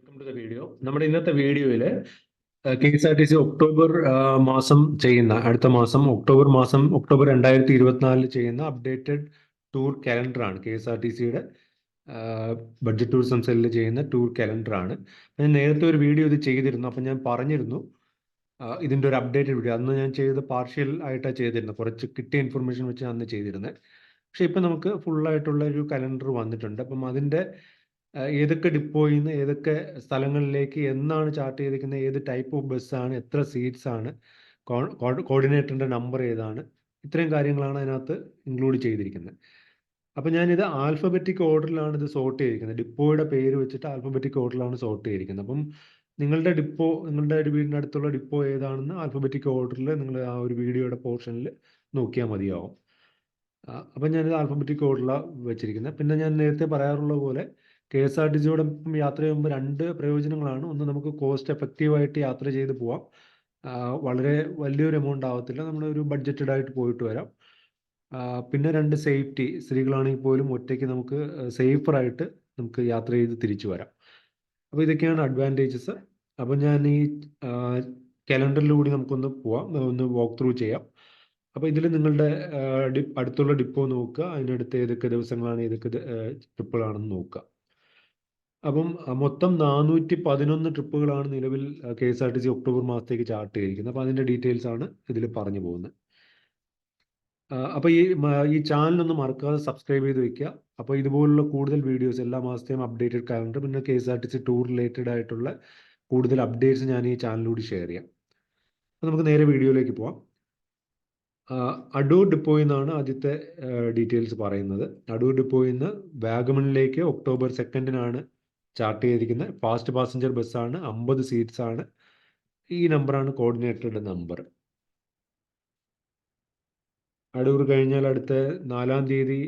Welcome to the video. നമ്മുടെ ഇന്നത്തെ വീഡിയോയിൽ K S R T C October മാസം ചെയ്യുന്ന അടുത്ത മാസം ഒക്ടോബർ 2024 ചെയ്യുന്ന അപ്ഡേറ്റഡ് ടൂർ കലണ്ടറാണ്. കെ എസ് ആർ ടി സിയുടെ ബഡ്ജറ്റ് ടൂറിസം സെല്ലിൽ ചെയ്യുന്ന ടൂർ കലണ്ടറാണ്. ഞാൻ നേരത്തെ ഒരു വീഡിയോ ഇത് ചെയ്തിരുന്നു. അപ്പം ഞാൻ പറഞ്ഞിരുന്നു ഇതിൻ്റെ ഒരു അപ്ഡേറ്റഡ് വീഡിയോ അന്ന് ഞാൻ ചെയ്ത് പാർഷ്യൽ ആയിട്ടാണ് ചെയ്തിരുന്നത്. കുറച്ച് കിട്ടിയ ഇൻഫർമേഷൻ വെച്ച് അന്ന് ചെയ്തിരുന്നത്. പക്ഷെ ഇപ്പം നമുക്ക് ഫുള്ളായിട്ടുള്ള ഒരു കലണ്ടർ വന്നിട്ടുണ്ട്. അപ്പം അതിൻ്റെ ഏതൊക്കെ ഡിപ്പോയിൽ നിന്ന് ഏതൊക്കെ സ്ഥലങ്ങളിലേക്ക് എന്നാണ് ചാർട്ട് ചെയ്തിരിക്കുന്നത്, ഏത് ടൈപ്പ് ഓഫ് ബസ്സാണ്, എത്ര സീറ്റ്സ് ആണ്, കോർഡിനേറ്ററിൻ്റെ നമ്പർ ഏതാണ്, ഇത്രയും കാര്യങ്ങളാണ് അതിനകത്ത് ഇൻക്ലൂഡ് ചെയ്തിരിക്കുന്നത്. അപ്പം ഞാനിത് ആൽഫബറ്റിക് ഓർഡറിലാണ് ഇത് സോർട്ട് ചെയ്തിരിക്കുന്നത്. ഡിപ്പോയുടെ പേര് വെച്ചിട്ട് ആൽഫബറ്റിക് ഓർഡറിലാണ് സോർട്ട് ചെയ്തിരിക്കുന്നത്. അപ്പം നിങ്ങളുടെ ഒരു വീടിൻ്റെ അടുത്തുള്ള ഡിപ്പോ ഏതാണെന്ന് ആൽഫബറ്റിക് ഓർഡറിൽ നിങ്ങൾ ആ ഒരു വീഡിയോയുടെ പോർഷനിൽ നോക്കിയാൽ മതിയാവും. അപ്പം ഞാനിത് ആൽഫബറ്റിക് ഓർഡറിലാണ് വെച്ചിരിക്കുന്നത്. പിന്നെ ഞാൻ നേരത്തെ പറയാറുള്ള പോലെ കെ എസ് ആർ ടി സിയോടൊപ്പം യാത്ര ചെയ്യുമ്പോൾ രണ്ട് പ്രയോജനങ്ങളാണ്. ഒന്ന്, നമുക്ക് കോസ്റ്റ് എഫക്റ്റീവായിട്ട് യാത്ര ചെയ്ത് പോവാം. വളരെ വലിയൊരു എമൗണ്ട് ആവത്തില്ല, നമ്മളൊരു ബഡ്ജറ്റഡ് ആയിട്ട് പോയിട്ട് വരാം. പിന്നെ രണ്ട്, സേഫ്റ്റി. സ്ത്രീകളാണെങ്കിൽ പോലും ഒറ്റയ്ക്ക് നമുക്ക് സേഫറായിട്ട് നമുക്ക് യാത്ര ചെയ്ത് തിരിച്ചു വരാം. അപ്പോൾ ഇതൊക്കെയാണ് അഡ്വാൻറ്റേജസ്. അപ്പോൾ ഞാൻ ഈ കലണ്ടറിലൂടെ നമുക്കൊന്ന് പോവാം, ഒന്ന് വാക്ക് ത്രൂ ചെയ്യാം. അപ്പോൾ ഇതിൽ നിങ്ങളുടെ അടുത്തുള്ള ഡിപ്പോ നോക്കുക, അതിനടുത്ത് ഏതൊക്കെ ദിവസങ്ങളാണ് ഏതൊക്കെ ട്രിപ്പുകളാണെന്ന് നോക്കുക. അപ്പം മൊത്തം 411 ട്രിപ്പുകളാണ് നിലവിൽ K S R T C October മാസത്തേക്ക് ചാർട്ട് ചെയ്തിരിക്കുന്നത്. അപ്പോൾ അതിൻ്റെ ഡീറ്റെയിൽസ് ആണ് ഇതിൽ പറഞ്ഞു പോകുന്നത്. അപ്പോൾ ഈ ചാനലൊന്ന് മറക്കാതെ സബ്സ്ക്രൈബ് ചെയ്ത് വയ്ക്കുക. അപ്പോൾ ഇതുപോലുള്ള കൂടുതൽ വീഡിയോസ്, എല്ലാ മാസത്തെയും അപ്ഡേറ്റഡ് കലണ്ടർ, പിന്നെ K S R T C tour related ആയിട്ടുള്ള കൂടുതൽ അപ്ഡേറ്റ്സ് ഞാൻ ഈ ചാനലിലൂടെ ഷെയർ ചെയ്യാം. അപ്പോൾ നമുക്ക് നേരെ വീഡിയോയിലേക്ക് പോവാം. അടൂർ ഡിപ്പോയിൽ നിന്നാണ് ആദ്യത്തെ ഡീറ്റെയിൽസ് പറയുന്നത്. അടൂർ ഡിപ്പോയിൽ നിന്ന് വാഗമണിലേക്ക് ഒക്ടോബർ 2 ചാർട്ട് ചെയ്തിരിക്കുന്നത്. ഫാസ്റ്റ് പാസഞ്ചർ ബസ്സാണ്, 50 സീറ്റ്സ് ആണ്. ഈ നമ്പറാണ് കോർഡിനേറ്ററുടെ നമ്പർ. അടൂർ കഴിഞ്ഞാൽ അടുത്ത 4 തീയതി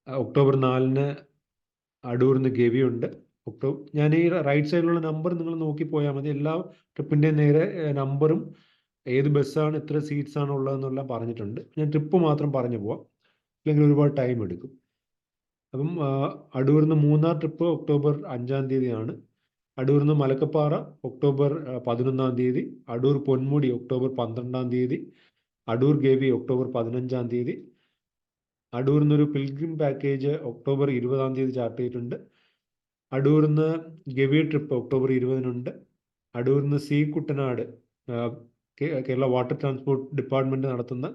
ഒക്ടോബർ 4 അടൂരിൽ നിന്ന് ഗവിയുണ്ട്. ഞാൻ ഈ റൈറ്റ് സൈഡിലുള്ള നമ്പർ നിങ്ങൾ നോക്കി പോയാൽ മതി. എല്ലാ ട്രിപ്പിൻ്റെയും നേരെ നമ്പറും ഏത് ബസ്സാണ് എത്ര സീറ്റ്സ് ആണ് ഉള്ളതെന്നെല്ലാം പറഞ്ഞിട്ടുണ്ട്. ഞാൻ ട്രിപ്പ് മാത്രം പറഞ്ഞു പോവാം, അല്ലെങ്കിൽ ഒരുപാട് ടൈം എടുക്കും. അപ്പം അടൂരിൽ നിന്ന് മൂന്നാർ ട്രിപ്പ് ഒക്ടോബർ 5 തീയതിയാണ്. അടൂരിൽ നിന്ന് മലക്കപ്പാറ ഒക്ടോബർ 11 തീയതി. അടൂർ പൊന്മുടി ഒക്ടോബർ 12 തീയതി. അടൂർ ഗവി ഒക്ടോബർ 15 തീയതി. അടൂരിൽ നിന്നൊരു പിൽഗ്രിം പാക്കേജ് ഒക്ടോബർ 20 തീയതി ചാർട്ട് ചെയ്തിട്ടുണ്ട്. അടൂരിൽ നിന്ന് ഗവി ട്രിപ്പ് ഒക്ടോബർ 20 അടൂരിൽ നിന്ന് C Kuttanad Kerala water transport department നടത്തുന്ന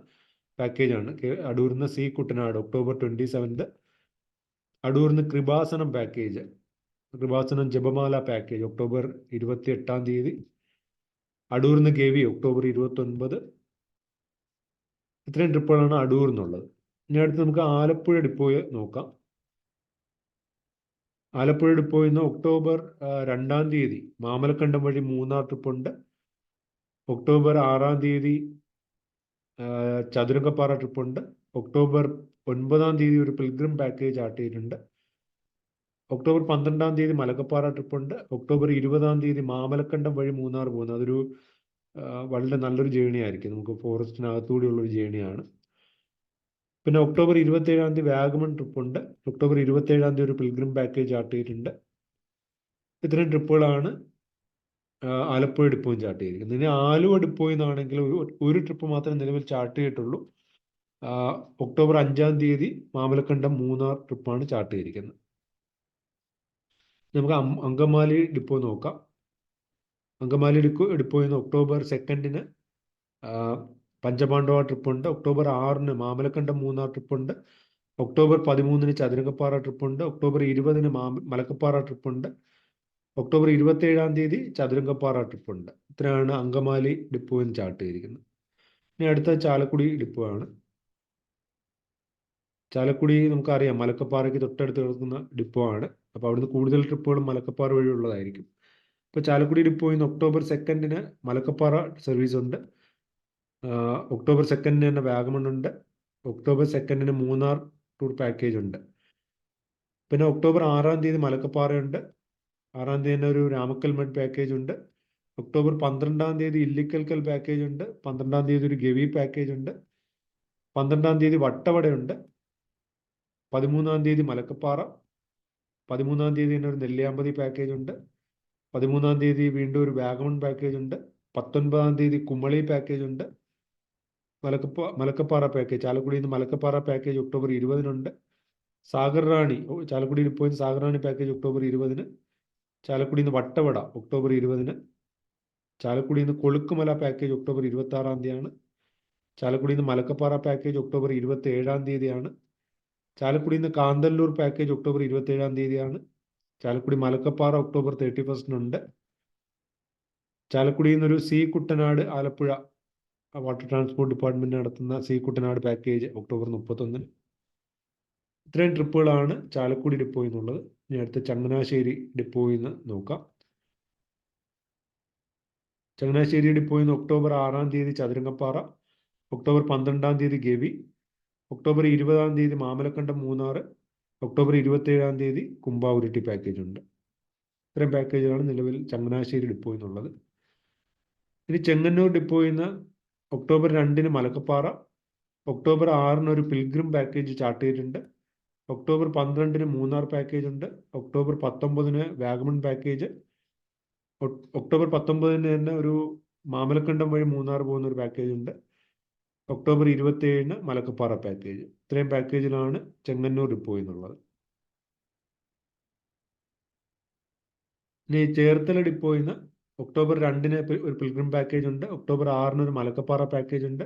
പാക്കേജാണ്. അടൂരിൽ നിന്ന് സി കുട്ടനാട് ഒക്ടോബർ 27. അടൂരിൽ നിന്ന് കൃപാസനം പാക്കേജ്, കൃപാസനം ജപമാല പാക്കേജ് ഒക്ടോബർ 28 തീയതി. അടൂരിൽ നിന്ന് ഗവി ഒക്ടോബർ 29. ഇത്രയും ട്രിപ്പുകളാണ് അടൂരിൽ നിന്നുള്ളത്. ഇനി അടുത്ത് നമുക്ക് ആലപ്പുഴ ഡിപ്പോയിൽ നോക്കാം. ആലപ്പുഴ ഡിപ്പോയിൽ നിന്ന് ഒക്ടോബർ 2 തീയതി മാമലക്കണ്ടം വഴി മൂന്നാർ ട്രിപ്പുണ്ട്. ഒക്ടോബർ 6 തീയതി ചതുരംഗപ്പാറ ട്രിപ്പുണ്ട്. ഒക്ടോബർ 9 തീയതി ഒരു പിൽഗ്രിം പാക്കേജ് ചാർട്ട് ചെയ്തിട്ടുണ്ട്. ഒക്ടോബർ 12 തീയതി മലക്കപ്പാറ ട്രിപ്പുണ്ട്. ഒക്ടോബർ 20 തീയതി മാമലക്കണ്ടം വഴി മൂന്നാർ പോകുന്നത്. അതൊരു വളരെ നല്ലൊരു ജേണി ആയിരിക്കും, നമുക്ക് ഫോറസ്റ്റിനകത്തുകൂടിയുള്ളൊരു ജേണിയാണ്. പിന്നെ ഒക്ടോബർ 27 തീയതി വാഗമൺ ട്രിപ്പുണ്ട്. ഒക്ടോബർ 27 തീയതി ഒരു പിൽഗ്രിം പാക്കേജ് ചാർട്ട് ചെയ്തിട്ടുണ്ട്. ഇത്രയും ട്രിപ്പുകളാണ് ആലപ്പുഴ ഡിപ്പോയും ചാർട്ട് ചെയ്തിരിക്കുന്നത്. ഇനി ആലുവ ഡിപ്പോയിൽ നിന്നാണെങ്കിൽ ഒരു ട്രിപ്പ് മാത്രമേ നിലവിൽ ചാർട്ട് ചെയ്തിട്ടുള്ളൂ. ഒക്ടോബർ 5 തീയതി മാമലക്കണ്ടം മൂന്നാർ ട്രിപ്പാണ് ചാർട്ട് ചെയ്തിരിക്കുന്നത്. നമുക്ക് അങ്കമാലി ഡിപ്പോ നോക്കാം. അങ്കമാലി ഡിപ്പോയിൽ നിന്ന് ഒക്ടോബർ 2 പഞ്ചപാണ്ഡവ ട്രിപ്പുണ്ട്. ഒക്ടോബർ 6 മാമലക്കണ്ടം മൂന്നാർ ട്രിപ്പുണ്ട്. ഒക്ടോബർ 13 ചതുരംഗപ്പാറ ട്രിപ്പുണ്ട്. ഒക്ടോബർ 20 മലക്കപ്പാറ ട്രിപ്പുണ്ട്. ഒക്ടോബർ 27 തീയതി ചതുരംഗപ്പാറ ട്രിപ്പുണ്ട്. ഇത്രയാണ് അങ്കമാലി ഡിപ്പോയിൽ ചാർട്ട് ചെയ്തിരിക്കുന്നത്. ഇനി അടുത്ത ചാലക്കുടി ഡിപ്പോ ആണ്. ചാലക്കുടി നമുക്കറിയാം, മലക്കപ്പാറയ്ക്ക് തൊട്ടടുത്ത് കിടക്കുന്ന ഡിപ്പോ ആണ്. അപ്പോൾ അവിടുന്ന് കൂടുതൽ ട്രിപ്പുകളും മലക്കപ്പാറ വഴിയുള്ളതായിരിക്കും. ഇപ്പോൾ ചാലക്കുടി ഡിപ്പോയിൽ നിന്ന് ഒക്ടോബർ 2 മലക്കപ്പാറ സർവീസ് ഉണ്ട്. ഒക്ടോബർ 2 തന്നെ വാഗമൺ ഉണ്ട്. ഒക്ടോബർ 2 മൂന്നാർ ടൂർ പാക്കേജ് ഉണ്ട്. പിന്നെ ഒക്ടോബർ 6 തീയതി മലക്കപ്പാറയുണ്ട്. 6 തീയതി തന്നെ ഒരു രാമക്കൽമഡ് പാക്കേജ് ഉണ്ട്. ഒക്ടോബർ 12 തീയതി ഇല്ലിക്കൽക്കൽ പാക്കേജ് ഉണ്ട്. 12 തീയതി ഒരു ഗവി പാക്കേജ് ഉണ്ട്. 12 തീയതി വട്ടവടയുണ്ട്. 13 തീയതി മലക്കപ്പാറ. 13 തീയതി തന്നെ ഒരു നെല്ലിയാമ്പതി പാക്കേജ് ഉണ്ട്. 13-ാം തീയതി വീണ്ടും ഒരു വാഗമൺ പാക്കേജ് ഉണ്ട്. 19-ാം തീയതി കുമളി പാക്കേജ് ഉണ്ട്. മലക്കപ്പാറ പാക്കേജ്, ചാലക്കുടിയിൽ നിന്ന് മലക്കപ്പാറ പാക്കേജ് ഒക്ടോബർ 20-നുണ്ട്. സാഗർ റാണി, ചാലക്കുടിയിൽ പോയി സാഗർ റാണി പാക്കേജ് ഒക്ടോബർ 20-ന്. ചാലക്കുടിയിൽ നിന്ന് വട്ടവട ഒക്ടോബർ 20-ന്. ചാലക്കുടിയിൽ നിന്ന് കൊളുക്കുമല പാക്കേജ് ഒക്ടോബർ 26-ാം തീയതിയാണ്. ചാലക്കുടിയിൽ നിന്ന് മലക്കപ്പാറ പാക്കേജ് ഒക്ടോബർ 27-ാം തീയതിയാണ്. ചാലക്കുടിയിൽ നിന്ന് കാന്തല്ലൂർ പാക്കേജ് ഒക്ടോബർ 27-ാം തീയതിയാണ്. ചാലക്കുടി മലക്കപ്പാറ ഒക്ടോബർ 31-നുണ്ട്. ചാലക്കുടിയിൽ നിന്നൊരു C Kuttanad Alappuzha water transport department നടത്തുന്ന സി കുട്ടനാട് പാക്കേജ് ഒക്ടോബർ 31-ന്. ഇത്രയും ട്രിപ്പുകളാണ് ചാലക്കുടി ഡിപ്പോയിൽ നിന്നുള്ളത്. ഇനി അടുത്ത ചങ്ങനാശ്ശേരി ഡിപ്പോയിൽ നിന്ന് നോക്കാം. ചങ്ങനാശ്ശേരി ഡിപ്പോയിൽ നിന്ന് ഒക്ടോബർ 6-ാം തീയതി ചതുരംഗപ്പാറ, ഒക്ടോബർ 12-ാം തീയതി ഗവി, ഒക്ടോബർ 20-ാം തീയതി മാമലക്കണ്ടം മൂന്നാർ, ഒക്ടോബർ 27-ാം തീയതി കുംഭാവുരുട്ടി പാക്കേജ് ഉണ്ട്. ഇത്രയും പാക്കേജുകളാണ് നിലവിൽ ചങ്ങനാശ്ശേരി ഡിപ്പോയിൽ നിന്നുള്ളത്. ഇനി ചെങ്ങന്നൂർ ഡിപ്പോയിൽ നിന്ന് ഒക്ടോബർ 2-ന് മലക്കപ്പാറ, ഒക്ടോബർ 6-ന് ഒരു പിൽഗ്രിം പാക്കേജ് ചാർട്ട് ചെയ്തിട്ടുണ്ട്. ഒക്ടോബർ 12-ന് മൂന്നാർ പാക്കേജ് ഉണ്ട്. ഒക്ടോബർ 19-ന് വാഗമൺ പാക്കേജ്, ഒക്ടോബർ 19-ന് തന്നെ ഒരു മാമലക്കണ്ടം വഴി മൂന്നാർ പോകുന്ന ഒരു പാക്കേജ് ഉണ്ട്. ഒക്ടോബർ 27-ന് മലക്കപ്പാറ പാക്കേജ്. ഇത്രയും പാക്കേജിലാണ് ചെങ്ങന്നൂർ ഡിപ്പോയിൽ നിന്നുള്ളത്. ഇനി ചേർത്തല ഡിപ്പോയിൽ നിന്ന് ഒക്ടോബർ 2-ന് ഒരു പിൽഗ്രിം പാക്കേജ് ഉണ്ട്. ഒക്ടോബർ 6-ന് ഒരു മലക്കപ്പാറ പാക്കേജ് ഉണ്ട്.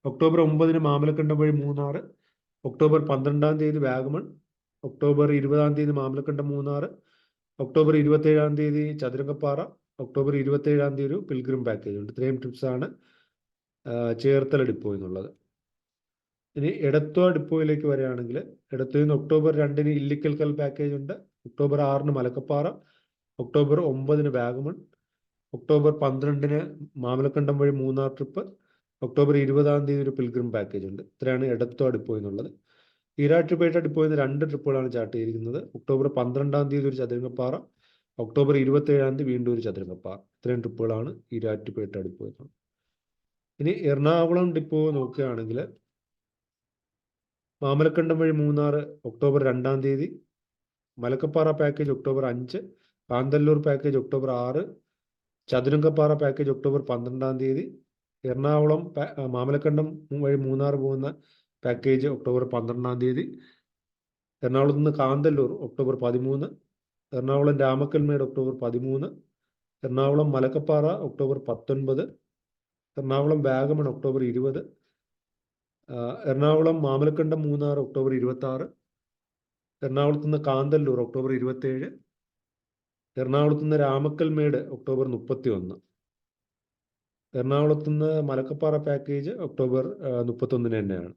ഒക്ടോബർ 9-ന് മാമലക്കണ്ടം വഴി മൂന്നാർ, ഒക്ടോബർ 12-ാം തീയതി വാഗമൺ, ഒക്ടോബർ 20-ാം തീയതി മാമലക്കണ്ടം മൂന്നാർ, ഒക്ടോബർ 27-ാം തീയതി ചതുരംഗപ്പാറ, ഒക്ടോബർ 27-ാം തീയതി ഒരു പിൽഗ്രിം പാക്കേജ് ഉണ്ട്. ഇത്രയും ട്രിപ്സാണ് ചേർത്തല ഡിപ്പോയിൽ നിന്നുള്ളത്. ഇനി എടത്വ ഡിപ്പോയിലേക്ക് വരികയാണെങ്കിൽ എടത്വയിൽ നിന്ന് ഒക്ടോബർ 2-ന് ഇല്ലിക്കൽ കൽ പാക്കേജ് ഉണ്ട്. ഒക്ടോബർ 6-ന് മലക്കപ്പാറ, ഒക്ടോബർ 9-ന് വാഗമൺ, ഒക്ടോബർ 12-ന് മാമലക്കണ്ടം വഴി മൂന്നാർ ട്രിപ്പ്, ഒക്ടോബർ 20-ാം തീയതി ഒരു പിൽഗ്രിം പാക്കേജ് ഉണ്ട്. ഇത്രയാണ് എടത്വ ഡിപ്പോയിൽ നിന്നുള്ളത്. ഈരാറ്റുപേട്ട ഡിപ്പോയിൽ നിന്ന് 2 ട്രിപ്പുകളാണ് ചാർട്ട് ചെയ്തിരിക്കുന്നത്. ഒക്ടോബർ 12-ാം തീയതി ഒരു ചതുരംഗപ്പാറ, ഒക്ടോബർ 27-ാം തീയതി വീണ്ടും ഒരു ചതുരംഗപ്പാറ. ഇത്രയും ട്രിപ്പുകളാണ് ഈരാറ്റുപേട്ട ഡിപ്പോയിൽ നിന്നുള്ളത്. ഇനി എറണാകുളം ഡിപ്പോ നോക്കുകയാണെങ്കിൽ മാമലക്കണ്ടം വഴി മൂന്നാർ ഒക്ടോബർ 2-ാം തീയതി, Malakkappara package October 5, Kanthalloor package October 6, Chathurangappara package October 12-ാം തീയതി, എറണാകുളം മാമലക്കണ്ടം വഴി മൂന്നാർ പോകുന്ന പാക്കേജ് ഒക്ടോബർ 12-ാം തീയതി, എറണാകുളത്ത് നിന്ന് Kanthalloor October 13, Ernakulam Ramakkalmedu October 13, Ernakulam Malakkappara October 19, Ernakulam Vagamon October 20, Ernakulam Mamalakandam Munnar October 26, എറണാകുളത്ത് നിന്ന് കാന്തല്ലൂർ ഒക്ടോബർ 27, എറണാകുളത്ത് നിന്ന് രാമക്കൽമേട് ഒക്ടോബർ 31, എറണാകുളത്ത് നിന്ന് മലക്കപ്പാറ പാക്കേജ് ഒക്ടോബർ 31-ന് തന്നെയാണ്.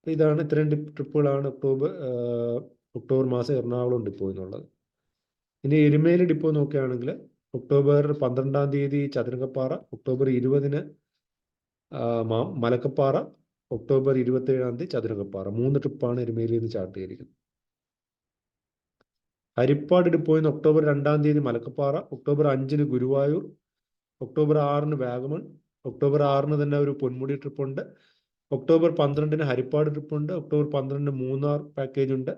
ഇതാണ് ഇത്രയും ട്രിപ്പുകളാണ് ഒക്ടോബർ മാസം എറണാകുളം ഡിപ്പോ എന്നുള്ളത്. ഇനി എരുമേലി ഡിപ്പോ നോക്കുകയാണെങ്കിൽ ഒക്ടോബർ 12-ാം തീയതി ചതുരംഗപ്പാറ, ഒക്ടോബർ 20-ന് മലക്കപ്പാറ, ഒക്ടോബർ 27-ാം തീയതി ചതുരംഗപ്പാറ. 3 ട്രിപ്പാണ് എരുമേലിയിൽ നിന്ന് ചാർട്ട് ചെയ്തിരിക്കുന്നത്. ഹരിപ്പാട് ഡിപ്പോയിൽ നിന്ന് ഒക്ടോബർ 2-ാം തീയതി മലക്കപ്പാറ, ഒക്ടോബർ 5-ന് ഗുരുവായൂർ, ഒക്ടോബർ 6-ന് വാഗമൺ, ഒക്ടോബർ 6-ന് തന്നെ ഒരു പൊന്മുടി ട്രിപ്പുണ്ട്. ഒക്ടോബർ 12-ന് ഹരിപ്പാട് ട്രിപ്പുണ്ട്. ഒക്ടോബർ 12-ന് മൂന്നാർ പാക്കേജ് ഉണ്ട്.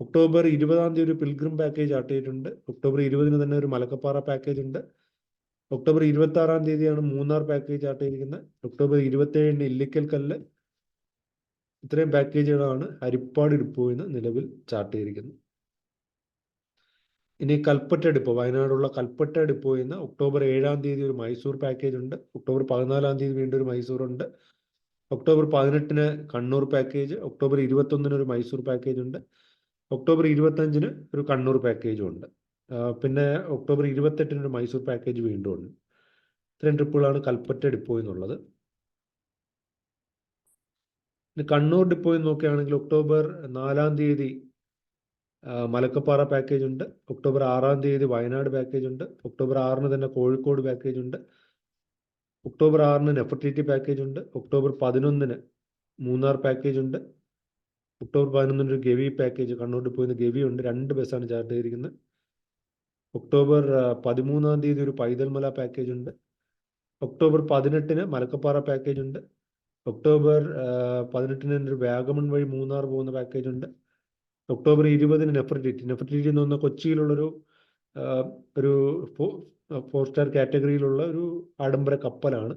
ഒക്ടോബർ 20-ാം തീയതി ഒരു പിൽഗ്രിം പാക്കേജ് ചാർട്ട് ചെയ്തിട്ടുണ്ട്. ഒക്ടോബർ 20-ന് തന്നെ ഒരു മലക്കപ്പാറ പാക്കേജ് ഉണ്ട്. ഒക്ടോബർ 26-ാം തീയതിയാണ് മൂന്നാർ പാക്കേജ് ചാർട്ട് ചെയ്തിരിക്കുന്നത്. ഒക്ടോബർ 27-ന് ഇല്ലിക്കൽ കല്ല്. ഇത്രയും പാക്കേജുകളാണ് ഹരിപ്പാട് ഡിപ്പോയിൽ നിന്ന് നിലവിൽ ചാർട്ട് ചെയ്തിരിക്കുന്നത്. ഇനി കൽപ്പറ്റ ഡിപ്പോ, വയനാടുള്ള കൽപ്പറ്റ ഡിപ്പോയിൽ നിന്ന് ഒക്ടോബർ 7-ാം തീയതി ഒരു മൈസൂർ പാക്കേജ് ഉണ്ട്. ഒക്ടോബർ 14-ാം തീയതി വീണ്ടും ഒരു മൈസൂർ ഉണ്ട്. ഒക്ടോബർ 18-ന് കണ്ണൂർ പാക്കേജ്, ഒക്ടോബർ 21-ന് ഒരു മൈസൂർ പാക്കേജ് ഉണ്ട്. ഒക്ടോബർ 25-ന് ഒരു കണ്ണൂർ പാക്കേജും ഉണ്ട്. പിന്നെ ഒക്ടോബർ 28-ന് ഒരു മൈസൂർ പാക്കേജ് വീണ്ടും ഉണ്ട്. ഇത്രയും ട്രിപ്പുകളാണ് കൽപ്പറ്റ ഡിപ്പോയിൽ നിന്നുള്ളത്. കണ്ണൂർ ഡിപ്പോയിൽ നോക്കുകയാണെങ്കിൽ ഒക്ടോബർ 4-ാം തീയതി മലക്കപ്പാറ പാക്കേജ് ഉണ്ട്. ഒക്ടോബർ 6-ാം തീയതി വയനാട് പാക്കേജ് ഉണ്ട്. ഒക്ടോബർ 6-ന് തന്നെ കോഴിക്കോട് പാക്കേജ് ഉണ്ട്. ഒക്ടോബർ 6-ന് നെഫർട്ടിറ്റി പാക്കേജ് ഉണ്ട്. ഒക്ടോബർ 11-ന് മൂന്നാർ പാക്കേജ് ഉണ്ട്. ഒക്ടോബർ 11-ന് ഒരു ഗവി പാക്കേജ്, കണ്ണൂർ ഡിപ്പോയിൽ നിന്ന് ഗവി ഉണ്ട്. 2 ബസ്സാണ് ചാർട്ട് ചെയ്തിരിക്കുന്നത്. ഒക്ടോബർ 13-ാം തീയതി ഒരു പൈതൽമല പാക്കേജ് ഉണ്ട്. ഒക്ടോബർ 18-ന് മലക്കപ്പാറ പാക്കേജ് ഉണ്ട്. ഒക്ടോബർ 18-ന് ഒരു വാഗമൺ വഴി മൂന്നാർ പോകുന്ന പാക്കേജ് ഉണ്ട്. ഒക്ടോബർ 20 നെഫർട്ടിറ്റി എന്ന് പറഞ്ഞാൽ കൊച്ചിയിലുള്ളൊരു ഒരു 4-സ്റ്റാർ കാറ്റഗറിയിലുള്ള ഒരു ആഡംബര കപ്പലാണ്.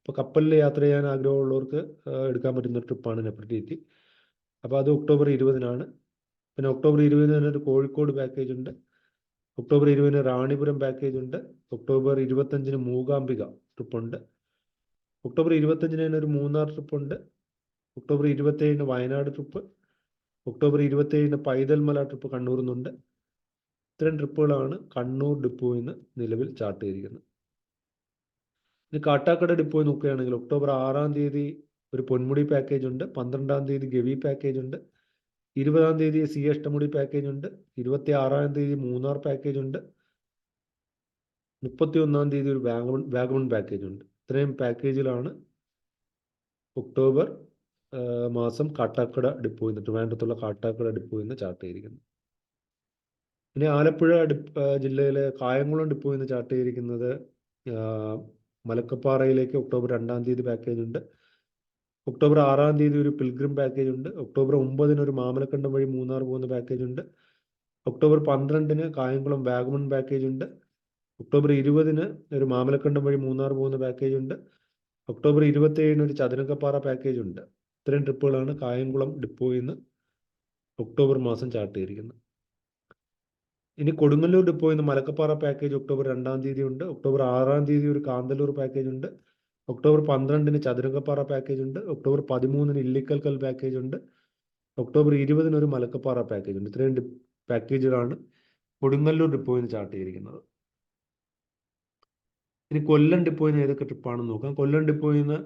അപ്പോൾ കപ്പലിൽ യാത്ര ചെയ്യാൻ ആഗ്രഹമുള്ളവർക്ക് എടുക്കാൻ പറ്റുന്ന ട്രിപ്പാണ് നെഫർട്ടിറ്റി. അപ്പോൾ അത് ഒക്ടോബർ 20 പിന്നെ ഒക്ടോബർ 20 തന്നെ ഒരു കോഴിക്കോട് പാക്കേജ് ഉണ്ട്. ഒക്ടോബർ 20 റാണിപുരം പാക്കേജ് ഉണ്ട്. ഒക്ടോബർ 25 മൂകാംബിക ട്രിപ്പുണ്ട്. ഒക്ടോബർ 25 തന്നെ ഒരു മൂന്നാർ ട്രിപ്പുണ്ട്. October 27 Wayanad trip. October 27 Paithalmala trip കണ്ണൂരിൽ നിന്നുണ്ട്. ഇത്തരം ട്രിപ്പുകളാണ് കണ്ണൂർ ഡിപ്പോയിൽ നിന്ന് നിലവിൽ ചാർട്ട് ചെയ്തിരിക്കുന്നത്. ഇനി കാട്ടാക്കട ഡിപ്പോയിൽ നോക്കുകയാണെങ്കിൽ ഒക്ടോബർ 6 ഒരു പൊന്മുടി പാക്കേജ് ഉണ്ട്. 12 ഗവി പാക്കേജ് ഉണ്ട്. 20 സി അഷ്ടമുടി പാക്കേജ് ഉണ്ട്. 26 മൂന്നാർ പാക്കേജ് ഉണ്ട്. 31 ഒരു വാഗമൺ പാക്കേജ് ഉണ്ട്. ഇത്രയും പാക്കേജിലാണ് ഒക്ടോബർ മാസം കാട്ടാക്കട ഡിപ്പോയിൽ നിന്ന്, ട്രിവാൻഡ്രത്തുള്ള കാട്ടാക്കട ഡിപ്പോയിൽ നിന്ന് ചാർട്ട് ചെയ്തിരിക്കുന്നത്. ഇനി ആലപ്പുഴ ജില്ലയിലെ കായംകുളം ഡിപ്പോയിൽ നിന്ന് ചാർട്ട് ചെയ്തിരിക്കുന്നത് മലക്കപ്പാറയിലേക്ക് ഒക്ടോബർ 2 പാക്കേജ് ഉണ്ട്. ഒക്ടോബർ 6 ഒരു പിൽഗ്രിം പാക്കേജ് ഉണ്ട്. ഒക്ടോബർ 9 ഒരു മാമലക്കണ്ടം വഴി മൂന്നാർ പോകുന്ന പാക്കേജ് ഉണ്ട്. ഒക്ടോബർ 12 കായംകുളം വാഗമൺ പാക്കേജ് ഉണ്ട്. ഒക്ടോബർ 20 ഒരു മാമലക്കണ്ടം വഴി മൂന്നാർ പോകുന്ന പാക്കേജ് ഉണ്ട്. ഒക്ടോബർ 27 ഒരു ചതുരംഗപ്പാറ പാക്കേജ് ഉണ്ട്. ഇത്രയും ട്രിപ്പുകളാണ് കായംകുളം ഡിപ്പോയിൽ നിന്ന് ഒക്ടോബർ മാസം ചാർട്ട് ചെയ്തിരിക്കുന്നത്. ഇനി കൊടുങ്ങല്ലൂർ ഡിപ്പോയിൽ നിന്ന് മലക്കപ്പാറ പാക്കേജ് ഒക്ടോബർ 2 ഉണ്ട്. ഒക്ടോബർ 6 ഒരു കാന്തല്ലൂർ പാക്കേജ് ഉണ്ട്. ഒക്ടോബർ 12 ചതുരംഗപ്പാറ പാക്കേജ് ഉണ്ട്. ഒക്ടോബർ 13 ഇല്ലിക്കൽക്കൽ പാക്കേജ് ഉണ്ട്. ഒക്ടോബർ 20 ഒരു മലക്കപ്പാറ പാക്കേജ് ഉണ്ട്. ഇത്രയും പാക്കേജുകളാണ് കൊടുങ്ങല്ലൂർ ഡിപ്പോയിൽ നിന്ന് ചാർട്ട് ചെയ്തിരിക്കുന്നത്. ഇനി കൊല്ലം ഡിപ്പോയിൽ നിന്ന് ഏതൊക്കെ ട്രിപ്പാണെന്ന് നോക്കാം. കൊല്ലം ഡിപ്പോയിൽ നിന്ന്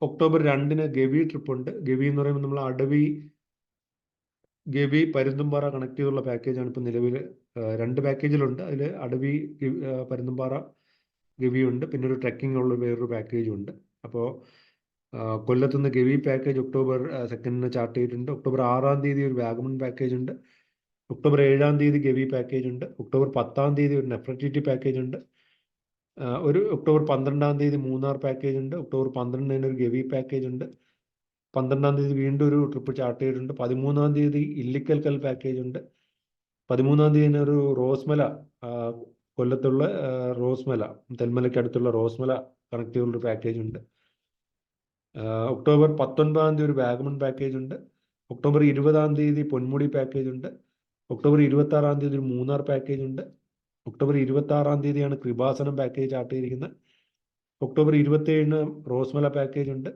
ഒക്ടോബർ 2 ഗവി ട്രിപ്പുണ്ട്. ഗവി എന്ന് പറയുമ്പോൾ നമ്മൾ ഗവി പരുന്തുംപാറ കണക്ട് ചെയ്തുള്ള പാക്കേജാണ് ഇപ്പോൾ നിലവിൽ 2 പാക്കേജിലുണ്ട്. അതിൽ അടവി പരുന്തുംപാറ ഗവി ഉണ്ട്. പിന്നെ ഒരു ട്രെക്കിംഗ് ഉള്ള വേറൊരു പാക്കേജും ഉണ്ട്. അപ്പോൾ കൊല്ലത്തുനിന്ന് ഗവി പാക്കേജ് ഒക്ടോബർ 2 ചാർട്ട് ചെയ്തിട്ടുണ്ട്. ഒക്ടോബർ 6 ഒരു വാഗമൺ പാക്കേജ് ഉണ്ട്. ഒക്ടോബർ 7 ഗവി പാക്കേജ് ഉണ്ട്. ഒക്ടോബർ 10 ഒരു നെഫർട്ടിറ്റി പാക്കേജ് ഉണ്ട്. ഒരു ഒക്ടോബർ 12 മൂന്നാർ പാക്കേജ് ഉണ്ട്. ഒക്ടോബർ 12 ഒരു ഗവി പാക്കേജ് ഉണ്ട്. 12 വീണ്ടും ഒരു ട്രിപ്പ് ചാർട്ട് ചെയ്തിട്ടുണ്ട്. 13 ഇല്ലിക്കൽക്കൽ പാക്കേജ് ഉണ്ട്. 13 ഒരു റോസ്മല, കൊല്ലത്തുള്ള റോസ്മല, തെന്മലയ്ക്ക് അടുത്തുള്ള റോസ്മല കണക്ട് ചെയ്തുള്ള പാക്കേജ് ഉണ്ട്. ഒക്ടോബർ 19 ഒരു വാഗമൺ പാക്കേജ് ഉണ്ട്. ഒക്ടോബർ 20 പൊന്മുടി പാക്കേജ് ഉണ്ട്. ഒക്ടോബർ 26 ഒരു മൂന്നാർ പാക്കേജ് ഉണ്ട്. ഒക്ടോബർ 26 കൃപാസനം പാക്കേജ് ചാർട്ട് ചെയ്തിരിക്കുന്നത്. ഒക്ടോബർ 27 റോസ്മല പാക്കേജ് ഉണ്ട്.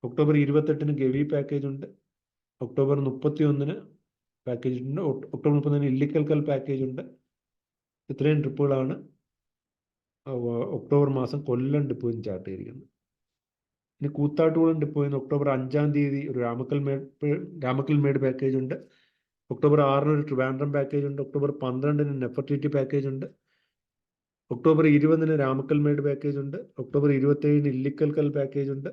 ഒക്ടോബർ 28 ഗവി പാക്കേജ് ഉണ്ട്. ഒക്ടോബർ 31 പാക്കേജ് ഉണ്ട്. ഒക്ടോബർ 30 ഇല്ലിക്കൽക്കൽ പാക്കേജ് ഉണ്ട്. ഇത്രയും ട്രിപ്പുകളാണ് ഒക്ടോബർ മാസം കൊല്ലം ഡിപ്പോയിൽ നിന്ന് ചാർട്ട് ചെയ്തിരിക്കുന്നത്. ഇനി കൂത്താട്ടുകുളം ഡിപ്പോയിൽ നിന്ന് ഒക്ടോബർ 5 ഒരു രാമക്കൽമേട് പാക്കേജ് ഉണ്ട്. ഒക്ടോബർ 6 ഒരു ട്രിവാൻഡ്രം പാക്കേജ് ഉണ്ട്. ഒക്ടോബർ 12 നെഫർട്ടിറ്റി പാക്കേജ് ഉണ്ട്. ഒക്ടോബർ 20 രാമക്കൽമേട് പാക്കേജ് ഉണ്ട്. ഒക്ടോബർ 27 ഇല്ലിക്കൽക്കൽ പാക്കേജ് ഉണ്ട്.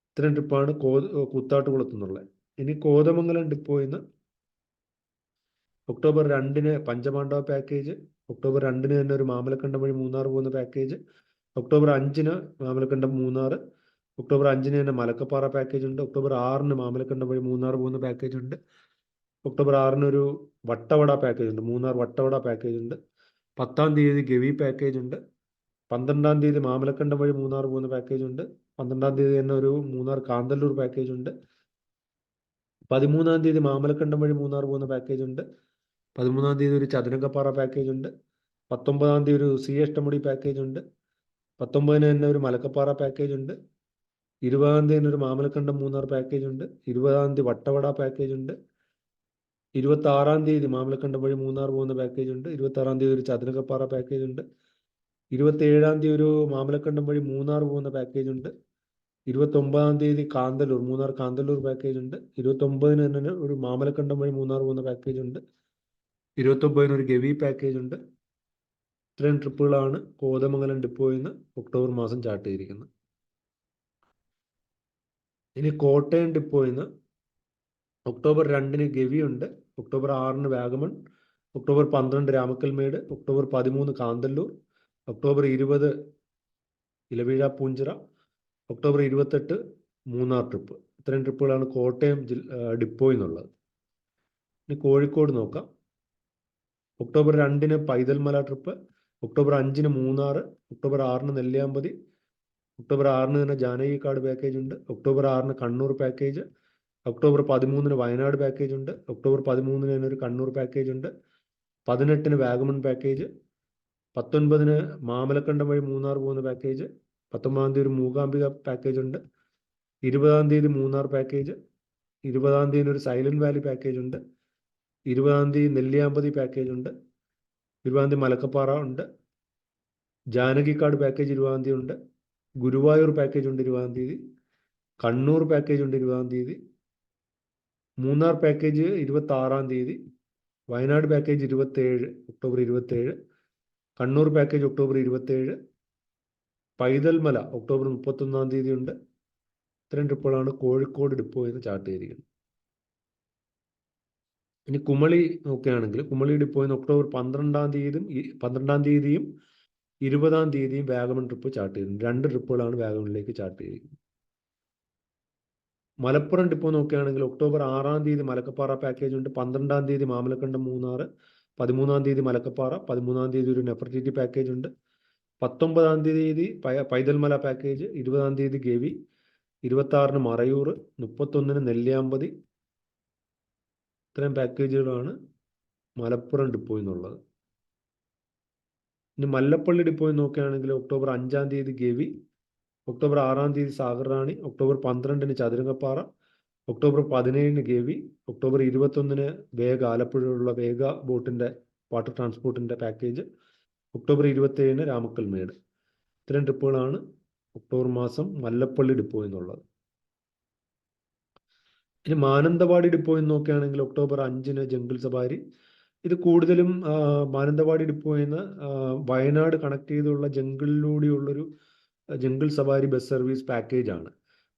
ഇത്രയും ട്രിപ്പാണ് കൂത്താട്ടുകുളത്തു നിന്നുള്ളത്. ഇനി കോതമംഗലം ഡിപ്പോയിൽ നിന്ന് ഒക്ടോബർ 2 പഞ്ചമാണ്ഡവ പാക്കേജ്. ഒക്ടോബർ 2 തന്നെ ഒരു മാമലക്കണ്ടം വഴി മൂന്നാർ പോകുന്ന package. October 5 Mamalakandam Munnar. October 5 തന്നെ മലക്കപ്പാറ പാക്കേജ് ഉണ്ട്. ഒക്ടോബർ 6 മാമലക്കണ്ടം വഴി മൂന്നാർ പോകുന്ന പാക്കേജ് ഉണ്ട്. ഒക്ടോബർ 6 ഒരു വട്ടവട പാക്കേജ് ഉണ്ട്. മൂന്നാർ വട്ടവട പാക്കേജ് ഉണ്ട്. 10 ഗവി പാക്കേജ് ഉണ്ട്. 12 മാമലക്കണ്ടം വഴി മൂന്നാർ പോകുന്ന പാക്കേജ് ഉണ്ട്. 12 തന്നെ ഒരു മൂന്നാർ കാന്തല്ലൂർ പാക്കേജ് ഉണ്ട്. 13 മാമലക്കണ്ടം വഴി മൂന്നാർ പോകുന്ന പാക്കേജ് ഉണ്ട്. 13 ഒരു ചതുരംഗപ്പാറ പാക്കേജ് ഉണ്ട്. 19 ഒരു സി അഷ്ടമുടി പാക്കേജ് ഉണ്ട്. 19 തന്നെ ഒരു മലക്കപ്പാറ പാക്കേജ് ഉണ്ട്. 20 ഒരു മാമലക്കണ്ടം മൂന്നാർ പാക്കേജ് ഉണ്ട്. 20 വട്ടവട പാക്കേജ് ഉണ്ട്. 26 മാമലക്കണ്ടം വഴി മൂന്നാർ പോകുന്ന പാക്കേജ് ഉണ്ട്. 26 ഒരു ചതുരംഗപ്പാറ പാക്കേജ് ഉണ്ട്. 27 ഒരു മാമലക്കണ്ടം വഴി മൂന്നാർ പോകുന്ന പാക്കേജ് ഉണ്ട്. 29 കാന്തല്ലൂർ, മൂന്നാർ കാന്തല്ലൂർ പാക്കേജ് ഉണ്ട്. 29 തന്നെ ഒരു മാമലക്കണ്ടം വഴി മൂന്നാർ പോകുന്ന പാക്കേജ് ഉണ്ട്. 29 ഒരു ഗവി പാക്കേജ് ഉണ്ട്. ഇത്രയും ട്രിപ്പുകളാണ് കോതമംഗലം ഡിപ്പോയിൽ നിന്ന് ഒക്ടോബർ മാസം ചാർട്ട് ചെയ്തിരിക്കുന്നത്. ഇനി കോട്ടയം ഡിപ്പോയിൽ നിന്ന് ഒക്ടോബർ 2 ഗവി ഉണ്ട്. October 6 Vagamon. October 12 Ramakkalmedu. October 13 Kanthalloor. October 20 Elaveezha Poonchira. October 28 Munnar trip. ഇത്രയും ട്രിപ്പുകളാണ് കോട്ടയം ഡിപ്പോയിൽ നിന്നുള്ളത്. ഇനി കോഴിക്കോട് നോക്കാം. ഒക്ടോബർ 2-ന് പൈതൽമല ട്രിപ്പ്, ഒക്ടോബർ 5-ന് മൂന്നാർ, ഒക്ടോബർ 6-ന് നെല്ലിയാമ്പതി, ഒക്ടോബർ 6-ന് തന്നെ ജാനകിക്കാട് പാക്കേജ് ഉണ്ട്, ഒക്ടോബർ 6-ന് കണ്ണൂർ പാക്കേജ്, ഒക്ടോബർ 13-ന് വയനാട് പാക്കേജ് ഉണ്ട്, ഒക്ടോബർ 13-ന് തന്നെ ഒരു കണ്ണൂർ പാക്കേജ് ഉണ്ട്, 18-ന് വാഗമൺ പാക്കേജ്, 19-ന് മാമലക്കണ്ടം വഴി മൂന്നാർ പോകുന്ന പാക്കേജ്, 19-ാം തീയതി ഒരു മൂകാംബിക പാക്കേജ് ഉണ്ട്, 20-ാം തീയതി മൂന്നാർ പാക്കേജ്, 20-ാം തീയതി ഒരു സൈലന്റ് വാലി പാക്കേജ് ഉണ്ട്, 20-ാം തീയതി നെല്ലിയാമ്പതി പാക്കേജ് ഉണ്ട്, 20-ാം തീയതി മലക്കപ്പാറ ഉണ്ട്, ജാനകിക്കാട് പാക്കേജ് 20-ാം തീയതി ഉണ്ട്, ഗുരുവായൂർ പാക്കേജ് ഉണ്ട് 20-ാം തീയതി, കണ്ണൂർ പാക്കേജ് ഉണ്ട് 20-ാം തീയതി, മൂന്നാർ പാക്കേജ് 26-ാം തീയതി, Wayanad package 27 October 27, Kannur package October 27, Paithalmala October 31-ാം തീയതി ഉണ്ട്. ഇത്രയും ട്രിപ്പുകളാണ് കോഴിക്കോട് ഡിപ്പോ എന്ന് ചാർട്ട് ചെയ്തിരിക്കുന്നത്. ഇനി കുമളി നോക്കുകയാണെങ്കിൽ കുമളി ഡിപ്പോയിൽ നിന്ന് ഒക്ടോബർ 12-ാം തീയതിയും 20-ാം തീയതിയും വാഗമൺ ട്രിപ്പ് ചാർട്ട് ചെയ്തിട്ടുണ്ട്. 2 ട്രിപ്പുകളാണ് വാഗമണിലേക്ക് ചാർട്ട് ചെയ്തിരിക്കുന്നത്. മലപ്പുറം ഡിപ്പോ നോക്കുകയാണെങ്കിൽ ഒക്ടോബർ 6-ാം തീയതി മലക്കപ്പാറ പാക്കേജ് ഉണ്ട്, 12-ാം തീയതി മാമലക്കണ്ടം മൂന്നാർ, 13-ാം തീയതി മലക്കപ്പാറ, 13-ാം തീയതി ഒരു നെഫർട്ടിറ്റി പാക്കേജ് ഉണ്ട്, 19-ാം തീയതി പൈതൽമല പാക്കേജ്, 20-ാം തീയതി ഗവി, 26-ന് മറയൂർ, 31-ന് നെല്ലിയാമ്പതി. ഇത്രയും പാക്കേജുകളാണ് മലപ്പുറം ഡിപ്പോയിൽ നിന്നുള്ളത്. ഇനി മല്ലപ്പള്ളി ഡിപ്പോയിൽ നോക്കുകയാണെങ്കിൽ ഒക്ടോബർ 5-ാം തീയതി ഗവി, ഒക്ടോബർ 6-ാം തീയതി സാഗർ റാണി, ഒക്ടോബർ 12-ന് ചതുരംഗപ്പാറ, ഒക്ടോബർ 17-ന് ഗവി, ഒക്ടോബർ 21-ന് വേഗ ആലപ്പുഴയിലുള്ള വേഗ ബോട്ടിൻ്റെ വാട്ടർ ട്രാൻസ്പോർട്ടിൻ്റെ പാക്കേജ്, ഒക്ടോബർ 27-ന് രാമക്കൽമേട്. ഇത്രയും ട്രിപ്പുകളാണ് ഒക്ടോബർ മാസം മല്ലപ്പള്ളി ഡിപ്പോയിൽ നിന്നുള്ളത്. ഇനി മാനന്തവാടി ഡിപ്പോയിൽ നോക്കുകയാണെങ്കിൽ ഒക്ടോബർ 5-ന് ജംഗിൾ സഫാരി. ഇത് കൂടുതലും മാനന്തവാടി ഡിപ്പോയിൽ നിന്ന് വയനാട് കണക്ട് ചെയ്തുള്ള ജംഗിളിലൂടെയുള്ളൊരു ജംഗിൾ സഫാരി ബസ് സർവീസ് പാക്കേജാണ്.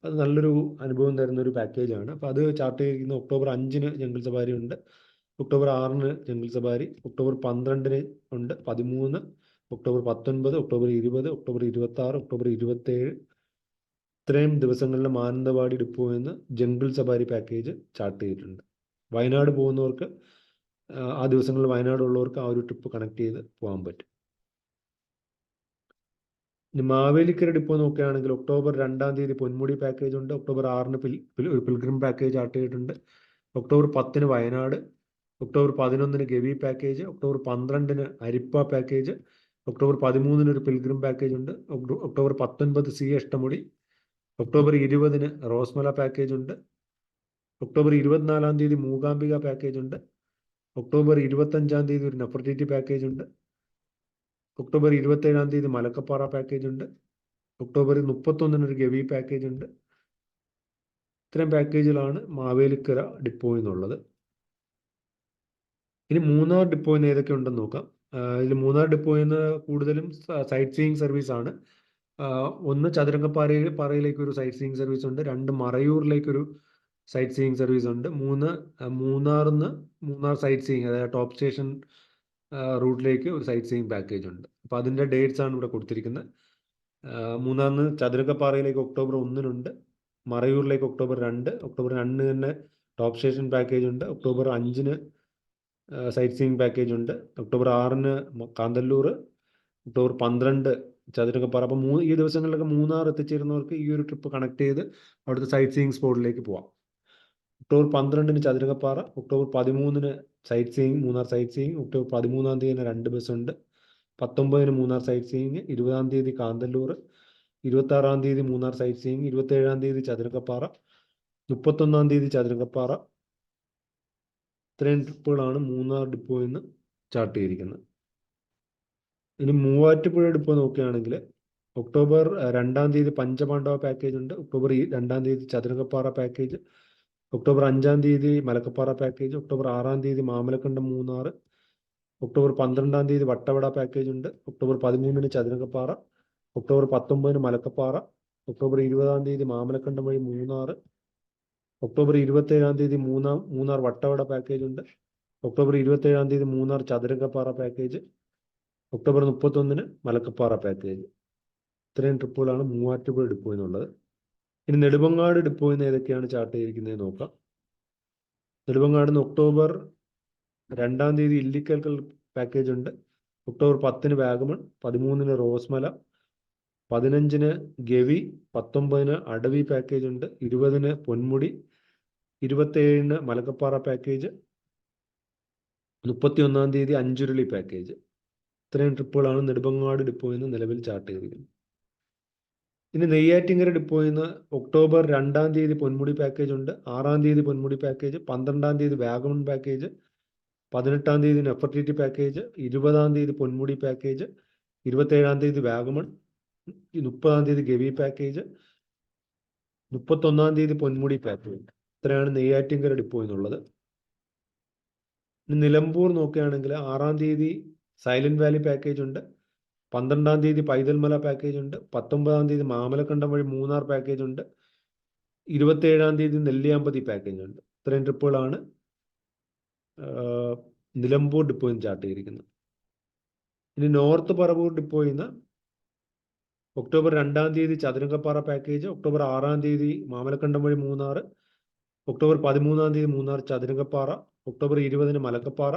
അത് നല്ലൊരു അനുഭവം തരുന്ന ഒരു പാക്കേജാണ്. അപ്പോൾ അത് ചാർട്ട് ചെയ്തിരിക്കുന്ന ഒക്ടോബർ 5-ന് ജംഗിൾ സഫാരി ഉണ്ട്, ഒക്ടോബർ 6-ന് ജംഗിൾ സഫാരി, ഒക്ടോബർ 12-ന് ഉണ്ട്, 13, ഒക്ടോബർ 19, ഒക്ടോബർ 20, ഒക്ടോബർ 26, ഒക്ടോബർ 27. ഇത്രയും ദിവസങ്ങളിൽ മാനന്തവാടി ഡിപ്പോയിൽ നിന്ന് ജംഗിൾ സഫാരി പാക്കേജ് ചാർട്ട് ചെയ്തിട്ടുണ്ട്. വയനാട് പോകുന്നവർക്ക് ആ ദിവസങ്ങളിൽ വയനാടുള്ളവർക്ക് ആ ഒരു ട്രിപ്പ് കണക്ട് ചെയ്ത് പോകാൻ പറ്റും. ഇനി മാവേലിക്കര ഡിപ്പോ നോക്കുകയാണെങ്കിൽ ഒക്ടോബർ 2-ാം തീയതി പൊന്മുടി പാക്കേജ് ഉണ്ട്, ഒക്ടോബർ 6-ന് ഒരു പിൽഗ്രിം പാക്കേജ് ചാർട്ട് ചെയ്തിട്ടുണ്ട്, ഒക്ടോബർ 10-ന് വയനാട്, ഒക്ടോബർ 11-ന് ഗവി പാക്കേജ്, ഒക്ടോബർ 12-ന് അരിപ്പ പാക്കേജ്, ഒക്ടോബർ 13-ന് ഒരു പിൽഗ്രിം പാക്കേജ് ഉണ്ട്, ഒക്ടോബർ 19 സി അഷ്ടമുടി, ഒക്ടോബർ 20-ന് റോസ്മല പാക്കേജ് ഉണ്ട്, ഒക്ടോബർ 24-ാം തീയതി മൂകാംബിക പാക്കേജ് ഉണ്ട്, ഒക്ടോബർ 25-ാം തീയതി ഒരു നെഫർട്ടിറ്റി പാക്കേജ് ഉണ്ട്, ഒക്ടോബർ 27-ാം തീയതി മലക്കപ്പാറ പാക്കേജ് ഉണ്ട്, ഒക്ടോബർ 31-ന് ഒരു ഗവി പാക്കേജ് ഉണ്ട്. ഇത്രയും പാക്കേജുകളാണ് മാവേലിക്കര ഡിപ്പോയിൽ നിന്നുള്ളത്. ഇനി മൂന്നാർ ഡിപ്പോയിൽ നിന്ന് ഏതൊക്കെ ഉണ്ടെന്ന് നോക്കാം. ഇതിൽ മൂന്നാർ ഡിപ്പോയിൽ നിന്ന് കൂടുതലും സൈറ്റ് സീയിങ് സർവീസ് ആണ്. 1 ചതുരംഗപ്പാറയിലേക്ക് ഒരു സൈറ്റ് സീയിങ് സർവീസ് ഉണ്ട്, 2 മറയൂരിലേക്കൊരു സൈറ്റ് സീയിങ് സർവീസ് ഉണ്ട്, 3 മൂന്നാർ സൈറ്റ് സീയിങ് അതായത് ടോപ്പ് സ്റ്റേഷൻ റൂട്ടിലേക്ക് ഒരു സൈറ്റ് സീയിങ് പാക്കേജ് ഉണ്ട്. അപ്പോൾ അതിൻ്റെ ഡേറ്റ്സ് ആണ് ഇവിടെ കൊടുത്തിരിക്കുന്നത്. മൂന്നാറിന് ചതുരംഗപ്പാറയിലേക്ക് ഒക്ടോബർ 1-നുണ്ട്, മറയൂരിലേക്ക് ഒക്ടോബർ 2, ഒക്ടോബർ 2-ന് തന്നെ ടോപ്പ് സ്റ്റേഷൻ പാക്കേജ് ഉണ്ട്, ഒക്ടോബർ 5-ന് സൈറ്റ് സീയിങ് പാക്കേജ് ഉണ്ട്, ഒക്ടോബർ 6-ന് കാന്തല്ലൂർ, ഒക്ടോബർ 12 ചതുരംഗപ്പാറ. അപ്പോൾ ഈ ദിവസങ്ങളിലൊക്കെ മൂന്നാർ എത്തിച്ചേരുന്നവർക്ക് ഈ ഒരു ട്രിപ്പ് കണക്ട് ചെയ്ത് അവിടുത്തെ സൈറ്റ് സീയിങ് സ്പോട്ടിലേക്ക് പോവാം. ഒക്ടോബർ 12-ന് ചതുരംഗപ്പാറ, ഒക്ടോബർ 13-ന് sightseeing Munnar sightseeing, October 13-ാം തീയതി 2 ബസ്സുണ്ട്, 19-ന് മൂന്നാർ സൈറ്റ് സീയിങ്, 20-ാം തീയതി കാന്തല്ലൂർ, 26-ാം തീയതി മൂന്നാർ സൈറ്റ് സീയിങ്, 27-ാം തീയതി ചതുരംഗപ്പാറ, 31-ാം തീയതി ചതുരംഗപ്പാറ. ഇത്രയും ട്രിപ്പുകളാണ് മൂന്നാർ ഡിപ്പോയിൽ നിന്ന് ചാർട്ട് ചെയ്തിരിക്കുന്നത്. ഇനി മൂവാറ്റുപുഴ ഡിപ്പോ നോക്കുകയാണെങ്കിൽ ഒക്ടോബർ 2-ാം തീയതി പഞ്ചപാണ്ഡവ പാക്കേജ് ഉണ്ട്, ഒക്ടോബർ 2-ാം തീയതി ചതുരംഗപ്പാറ പാക്കേജ്, ഒക്ടോബർ 5-ാം തീയതി മലക്കപ്പാറ പാക്കേജ്, ഒക്ടോബർ 6-ാം തീയതി മാമലക്കണ്ടം മൂന്നാർ, ഒക്ടോബർ 12-ാം തീയതി വട്ടവട പാക്കേജ് ഉണ്ട്, ഒക്ടോബർ 13-ന് ചതുരംഗപ്പാറ, ഒക്ടോബർ 19-ന് മലക്കപ്പാറ, ഒക്ടോബർ 20-ാം തീയതി മാമലക്കണ്ടം വഴി മൂന്നാർ, ഒക്ടോബർ 27-ാം തീയതി മൂന്നാർ വട്ടവട പാക്കേജ് ഉണ്ട്, ഒക്ടോബർ 27-ാം തീയതി മൂന്നാർ ചതുരംഗപ്പാറ പാക്കേജ്, ഒക്ടോബർ 31-ന് മലക്കപ്പാറ പാക്കേജ്. ഇത്രയും ട്രിപ്പുകളാണ് മൂവാറ്റുപുഴ ഡിപ്പോയിൽ നിന്നുള്ളത്. ഇനി നെടുമങ്ങാട് ഡിപ്പോയിൽ നിന്ന് ഏതൊക്കെയാണ് ചാർട്ട് ചെയ്തിരിക്കുന്നത് നോക്കാം. നെടുമങ്ങാട് നിന്ന് ഒക്ടോബർ 2-ാം തീയതി ഇല്ലിക്കൽ പാക്കേജ് ഉണ്ട്. ഒക്ടോബർ 10-ന് വാഗമൺ, 13-ന് റോസ്മല, 15-ന് ഗവി, 19-ന് അടവി പാക്കേജ് ഉണ്ട്, 20-ന് പൊന്മുടി, 27-ന് മലക്കപ്പാറ പാക്കേജ്, 31-ാം തീയതി അഞ്ചുരുളി പാക്കേജ്. ഇത്രയും ട്രിപ്പുകളാണ് നെടുമങ്ങാട് ഡിപ്പോയിൽ നിന്ന് നിലവിൽ ചാർട്ട് ചെയ്തിരിക്കുന്നത്. ഇനി നെയ്യാറ്റിങ്കര ഡിപ്പോയിൽ നിന്ന് ഒക്ടോബർ 2-ാം തീയതി പൊന്മുടി പാക്കേജ് ഉണ്ട്, 6-ാം തീയതി പൊന്മുടി പാക്കേജ്, 12-ാം തീയതി വാഗമൺ പാക്കേജ്, 18-ാം തീയതി നെഫർട്ടിറ്റി പാക്കേജ്, 20-ാം തീയതി പൊന്മുടി പാക്കേജ്, 27-ാം തീയതി വാഗമൺ, 30-ാം തീയതി ഗവി പാക്കേജ്, 31-ാം തീയതി പൊന്മുടി പാക്കേജ്. ഇത്രയാണ് നെയ്യാറ്റിങ്കര ഡിപ്പോ എന്നുള്ളത്. നിലമ്പൂർ നോക്കുകയാണെങ്കിൽ 6-ാം തീയതി സൈലന്റ് വാലി പാക്കേജ് ഉണ്ട്, 12-ാം തീയതി പൈതൽമല പാക്കേജ് ഉണ്ട്, 19-ാം തീയതി മാമലക്കണ്ടം വഴി മൂന്നാർ പാക്കേജ് ഉണ്ട്, 27-ാം തീയതി നെല്ലിയാമ്പതി പാക്കേജ് ഉണ്ട്. ഇത്രയും ട്രിപ്പുകളാണ് നിലമ്പൂർ ഡിപ്പോയിൽ നിന്ന് ചാർട്ട് ചെയ്തിരിക്കുന്നത്. ഇനി നോർത്ത് പറവൂർ ഡിപ്പോയിൽ നിന്ന് ഒക്ടോബർ 2-ാം തീയതി ചതുരംഗപ്പാറ പാക്കേജ്, ഒക്ടോബർ 6-ാം തീയതി മാമലക്കണ്ടം വഴി മൂന്നാർ, ഒക്ടോബർ 13-ാം തീയതി മൂന്നാർ ചതുരംഗപ്പാറ, ഒക്ടോബർ 20-ന് മലക്കപ്പാറ,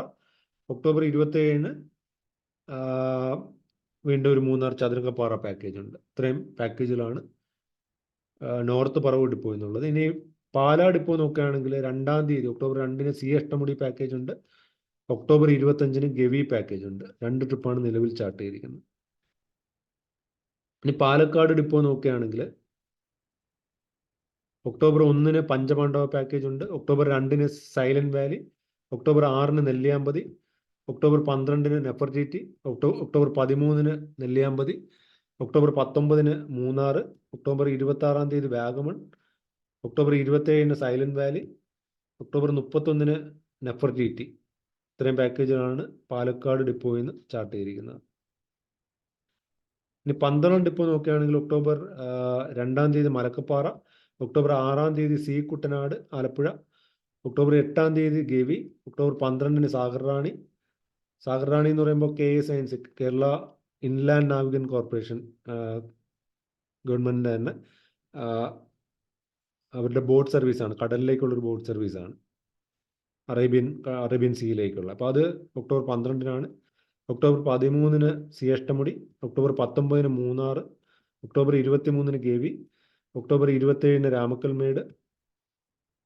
ഒക്ടോബർ 27-ന് വീണ്ടും ഒരു മൂന്നാർ ചതുരംഗപ്പാറ പാക്കേജ് ഉണ്ട്. ഇത്രയും പാക്കേജിലാണ് നോർത്ത് പറവൂർ ഡിപ്പോ എന്നുള്ളത്. ഇനി പാലാ ഡിപ്പോ നോക്കുകയാണെങ്കിൽ 2-ാം തീയതി ഒക്ടോബർ 2-ന് സി അഷ്ടമുടി പാക്കേജ് ഉണ്ട്, ഒക്ടോബർ 25-ന് ഗവി പാക്കേജ് ഉണ്ട്. 2 ട്രിപ്പാണ് നിലവിൽ ചാർട്ട് ചെയ്തിരിക്കുന്നത്. ഇനി പാലക്കാട് ഡിപ്പോ നോക്കുകയാണെങ്കിൽ ഒക്ടോബർ 1-ന് പഞ്ചപാണ്ഡവ പാക്കേജ് ഉണ്ട്, ഒക്ടോബർ 2-ന് സൈലന്റ് വാലി, ഒക്ടോബർ 6-ന് നെല്ലിയാമ്പതി, ഒക്ടോബർ 12-ന് നെഫർട്ടിറ്റി, ഒക്ടോബർ 13-ന് നെല്ലിയാമ്പതി, ഒക്ടോബർ 19-ന് മൂന്നാർ, ഒക്ടോബർ 26-ാം തീയതി വാഗമൺ, ഒക്ടോബർ 27-ന് സൈലന്റ് വാലി, ഒക്ടോബർ 31-ന് നെഫർട്ടിറ്റി. ഇത്രയും പാക്കേജുകളാണ് പാലക്കാട് ഡിപ്പോയിൽ നിന്ന് ചാർട്ട് ചെയ്തിരിക്കുന്നത്. ഇനി പന്തളം ഡിപ്പോ നോക്കുകയാണെങ്കിൽ ഒക്ടോബർ 2-ാം തീയതി മലക്കപ്പാറ, ഒക്ടോബർ 6-ാം തീയതി സി കുട്ടനാട് ആലപ്പുഴ, ഒക്ടോബർ 8-ാം തീയതി ഗവി, ഒക്ടോബർ 12-ന് സാഗർ റാണി. സാഗർ റാണി എന്ന് പറയുമ്പോൾ KSINC കേരള ഇൻലാൻഡ് നാവിഗൻ കോർപ്പറേഷൻ ഗവൺമെൻറ്റിൻ്റെ തന്നെ അവരുടെ ബോട്ട് സർവീസാണ്, കടലിലേക്കുള്ളൊരു ബോട്ട് സർവീസാണ്, അറേബ്യൻ സീയിലേക്കുള്ള. അപ്പോൾ അത് ഒക്ടോബർ 12-നാണ്. ഒക്ടോബർ 13-ന് സി അഷ്ടമുടി, ഒക്ടോബർ 19-ന് മൂന്നാർ, ഒക്ടോബർ 23-ന് ഗവി, ഒക്ടോബർ 27-ന് രാമക്കൽമേട്,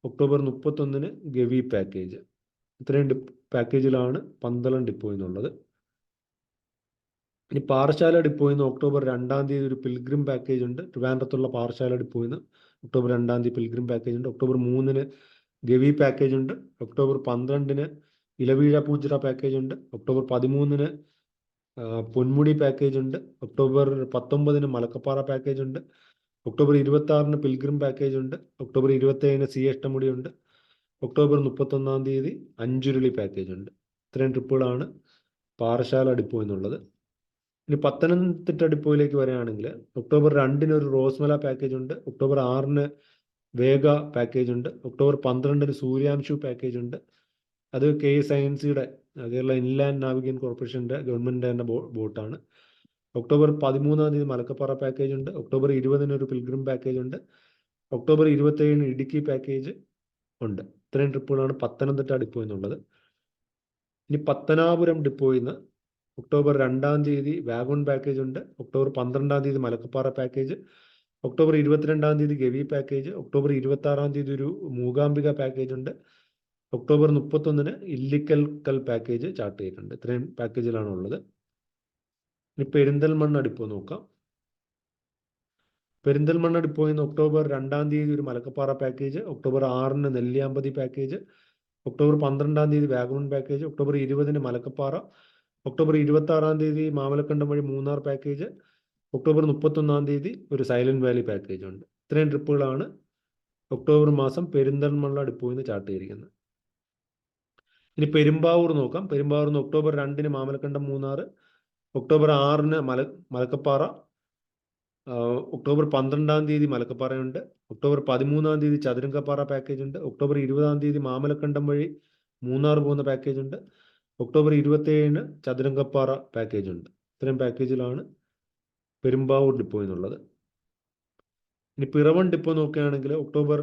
ഒക്ടോബർ 31-ന് ഗവി പാക്കേജ്. ഇത്രയും പാക്കേജിലാണ് പന്തളം ഡിപ്പോ എന്നുള്ളത്. ഇനി പാറശാല ഡിപ്പോയിൽ നിന്ന് ഒക്ടോബർ 2-ാം തീയതി ഒരു പിൽഗ്രിം പാക്കേജ് ഉണ്ട്. ട്രിവാൻഡ്രത്തുള്ള പാറശാല ഡിപ്പോയിൽ നിന്ന് ഒക്ടോബർ 2-ാം തീയതി പിൽഗ്രിം പാക്കേജ് ഉണ്ട്. ഒക്ടോബർ 3-ന് ഗവി പാക്കേജ് ഉണ്ട്. ഒക്ടോബർ 12-ന് ഇലവീഴ പൂച്ചിറ പാക്കേജ് ഉണ്ട്. ഒക്ടോബർ 13-ന് പൊന്മുടി പാക്കേജ് ഉണ്ട്. ഒക്ടോബർ 19-ന് മലക്കപ്പാറ പാക്കേജ് ഉണ്ട്. ഒക്ടോബർ 26-ന് പിൽഗ്രിം പാക്കേജ് ഉണ്ട്. ഒക്ടോബർ 27-ന് സി അഷ്ടമുടി ഉണ്ട്. ഒക്ടോബർ 31-ാം തീയതി അഞ്ചുരുളി പാക്കേജ് ഉണ്ട്. ഇത്രയും ട്രിപ്പുകളാണ് പാറശാല ഡിപ്പോ എന്നുള്ളത്. ഇനി പത്തനംതിട്ട ഡിപ്പോയിലേക്ക് വരികയാണെങ്കിൽ ഒക്ടോബർ 2-ന് ഒരു റോസ്മല പാക്കേജ് ഉണ്ട്. ഒക്ടോബർ 6-ന് വേഗ പാക്കേജ് ഉണ്ട്. ഒക്ടോബർ 12-ന് സൂര്യാംശു പാക്കേജ് ഉണ്ട്. അത് KSINCയുടെ കേരള ഇൻലാൻഡ് നാവിഗൻ കോർപ്പറേഷൻ്റെ ഗവൺമെൻറ് തന്നെ ബോട്ടാണ്. ഒക്ടോബർ 13-ാം തീയതി മലക്കപ്പാറ പാക്കേജ് ഉണ്ട്. ഒക്ടോബർ 20-ന് ഒരു പിൽഗ്രിം പാക്കേജ് ഉണ്ട്. ഒക്ടോബർ 27-ന് ഇടുക്കി പാക്കേജ് ഉണ്ട്. ഇത്രയും ട്രിപ്പുകളാണ് പത്തനംതിട്ട ഡിപ്പോ എന്നുള്ളത്. ഇനി പത്തനാപുരം ഡിപ്പോയിൽ നിന്ന് ഒക്ടോബർ 2-ാം തീയതി വാഗൺ പാക്കേജ് ഉണ്ട്. ഒക്ടോബർ 12-ാം തീയതി മലക്കപ്പാറ പാക്കേജ്, ഒക്ടോബർ 22-ാം തീയതി ഗവി പാക്കേജ്, ഒക്ടോബർ 26-ാം തീയതി ഒരു മൂകാംബിക പാക്കേജ് ഉണ്ട്. ഒക്ടോബർ 31-ന് ഇല്ലിക്കൽ പാക്കേജ് ചാർട്ട് ചെയ്തിട്ടുണ്ട്. ഇത്രയും പാക്കേജിലാണ് ഉള്ളത്. ഇനി പെരിന്തൽമണ്ണ ഡിപ്പോ നോക്കാം. പെരിന്തൽമണ്ണ ഡിപ്പോയിൽ നിന്ന് ഒക്ടോബർ 2-ാം തീയതി ഒരു മലക്കപ്പാറ പാക്കേജ്, ഒക്ടോബർ 6-ന് നെല്ലിയാമ്പതി പാക്കേജ്, ഒക്ടോബർ 12-ാം തീയതി വാഗമൺ പാക്കേജ്, ഒക്ടോബർ 20-ന് മലക്കപ്പാറ, ഒക്ടോബർ 26-ാം തീയതി മാമലക്കണ്ടം വഴി മൂന്നാർ പാക്കേജ്, ഒക്ടോബർ 31-ാം തീയതി ഒരു സൈലന്റ് വാലി പാക്കേജ് ഉണ്ട്. ഇത്രയും ട്രിപ്പുകളാണ് ഒക്ടോബർ മാസം പെരിന്തൽമണ്ണ ഡിപ്പോയിൽ നിന്ന് ചാർട്ട് ചെയ്തിരിക്കുന്നത്. ഇനി പെരുമ്പാവൂർ നോക്കാം. പെരുമ്പാവൂർ നിന്ന് ഒക്ടോബർ 2-ന് മാമലക്കണ്ടം മൂന്നാർ, ഒക്ടോബർ 6-ന് മലക്കപ്പാറ, ഒക്ടോബർ 12-ാം തീയതി മലക്കപ്പാറയുണ്ട്. ഒക്ടോബർ 13-ാം തീയതി ചതുരംഗപ്പാറ പാക്കേജ് ഉണ്ട്. ഒക്ടോബർ 20-ാം തീയതി മാമലക്കണ്ടം വഴി മൂന്നാർ പോകുന്ന പാക്കേജ് ഉണ്ട്. ഒക്ടോബർ 27-ന് ചതുരംഗപ്പാറ പാക്കേജ് ഉണ്ട്. ഇത്രയും പാക്കേജിലാണ് പെരുമ്പാവൂർ ഡിപ്പോ എന്നുള്ളത്. ഇനി പിറവം ഡിപ്പോ നോക്കുകയാണെങ്കിൽ ഒക്ടോബർ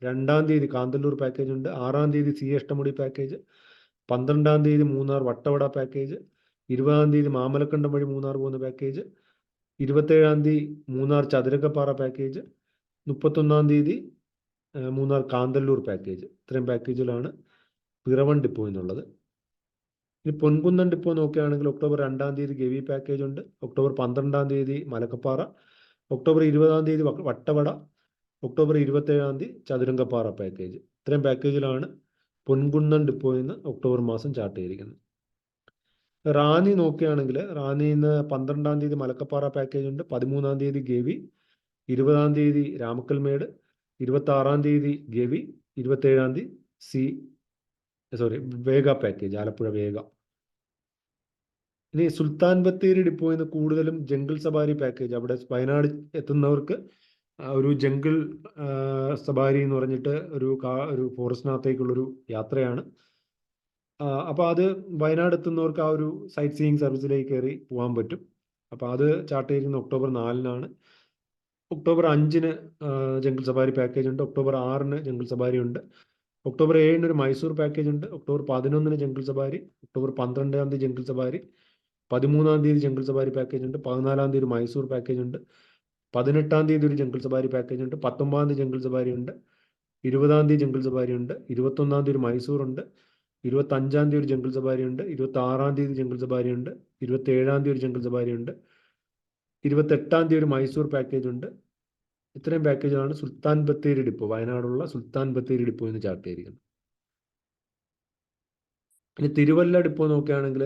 2-ാം തീയതി കാന്തല്ലൂർ പാക്കേജ് ഉണ്ട്, 6-ാം തീയതി സി അഷ്ടമുടി പാക്കേജ്, 12-ാം തീയതി മൂന്നാർ വട്ടവട പാക്കേജ്, 20-ാം തീയതി മാമലക്കണ്ടം വഴി മൂന്നാർ പോകുന്ന പാക്കേജ്, 27-ാം തീയതി മൂന്നാർ ചതുരക്കപ്പാറ പാക്കേജ്, 31-ാം തീയതി മൂന്നാർ കാന്തല്ലൂർ പാക്കേജ്. ഇത്രയും പാക്കേജുകളാണ് പിറവം ഡിപ്പോ എന്നുള്ളത്. ഇനി പൊൻകുന്നം ഡിപ്പോ നോക്കുകയാണെങ്കിൽ ഒക്ടോബർ 2-ാം തീയതി ഗവി പാക്കേജ് ഉണ്ട്, ഒക്ടോബർ 12-ാം തീയതി മലക്കപ്പാറ, ഒക്ടോബർ 20-ാം തീയതി വട്ടവട, ഒക്ടോബർ 27-ാം തീയതി ചതുരംഗപ്പാറ പാക്കേജ്. ഇത്രയും പാക്കേജിലാണ് പൊൻകുന്നം ഡിപ്പോയിൽ നിന്ന് ഒക്ടോബർ മാസം ചാർട്ട് ചെയ്തിരിക്കുന്നത്. റാന്നി നോക്കുകയാണെങ്കിൽ റാന്നിയിൽ നിന്ന് 12-ാം തീയതി മലക്കപ്പാറ പാക്കേജ് ഉണ്ട്, 13-ാം തീയതി ഗവി, 20-ാം തീയതി രാമക്കൽമേട്, 26-ാം തീയതി ഗവി, 27-ാം തീയതി വേഗ പാക്കേജ്, ആലപ്പുഴ വേഗ. ഇനി സുൽത്താൻ ബത്തേരി ഡിപ്പോയിൽ നിന്ന് കൂടുതലും ജംഗിൾ സഫാരി പാക്കേജ്, അവിടെ വയനാട് എത്തുന്നവർക്ക് ഒരു ജംഗിൾ സഫാരി എന്ന് പറഞ്ഞിട്ട് ഒരു ഫോറസ്റ്റിനകത്തേക്കുള്ളൊരു യാത്രയാണ്. അപ്പോൾ അത് വയനാട് എത്തുന്നവർക്ക് ആ ഒരു സൈറ്റ് സീയിങ് സർവീസിലേക്ക് കയറി പോകാൻ പറ്റും. അപ്പോൾ അത് ചാർട്ട് ചെയ്തിരിക്കുന്നത് ഒക്ടോബർ 4-നാണ്. ഒക്ടോബർ 5-ന് ജംഗിൾ സഫാരി പാക്കേജ് ഉണ്ട്, ഒക്ടോബർ 6-ന് ജംഗിൾ സഫാരി ഉണ്ട്, ഒക്ടോബർ 7-ന് ഒരു മൈസൂർ പാക്കേജ് ഉണ്ട്, ഒക്ടോബർ 11-ന് ജംഗിൾ സഫാരി, ഒക്ടോബർ 12-ാം തീയതി ജംഗിൾ സഫാരി, 13-ാം തീയതി ജംഗിൾ സഫാരി പാക്കേജ് ഉണ്ട്, 14-ാം തീയതി ഒരു മൈസൂർ പാക്കേജ് ഉണ്ട്, 18-ാം തീയതി ഒരു ജംഗിൾ സഫാരി പാക്കേജ് ഉണ്ട്, 19-ാം തീയതി ജംഗിൾ സഫാരി ഉണ്ട്, 20-ാം തീയതി ജംഗിൾ സഫാരി ഉണ്ട്, 21-ാം തീയതി ഒരു മൈസൂർ ഉണ്ട്, 25-ാം തീയതി ഒരു ജംഗിൾ സഫാരി ഉണ്ട്, 26-ാം തീയതി ജംഗിൾ സഫാരി ഉണ്ട്, 27-ാം തീയതി ഒരു ജംഗിൾ സഫാരി ഉണ്ട്, 28-ാം തീയതി ഒരു മൈസൂർ പാക്കേജ് ഉണ്ട്. ഇത്രയും പാക്കേജാണ് സുൽത്താൻ ബത്തേരി ഡിപ്പോ, വയനാടുള്ള സുൽത്താൻ ബത്തേരി ഡിപ്പോ എന്ന് ചാർട്ട് ചെയ്തിരിക്കുന്നത്. ഇനി തിരുവല്ല ഡിപ്പോ നോക്കുകയാണെങ്കിൽ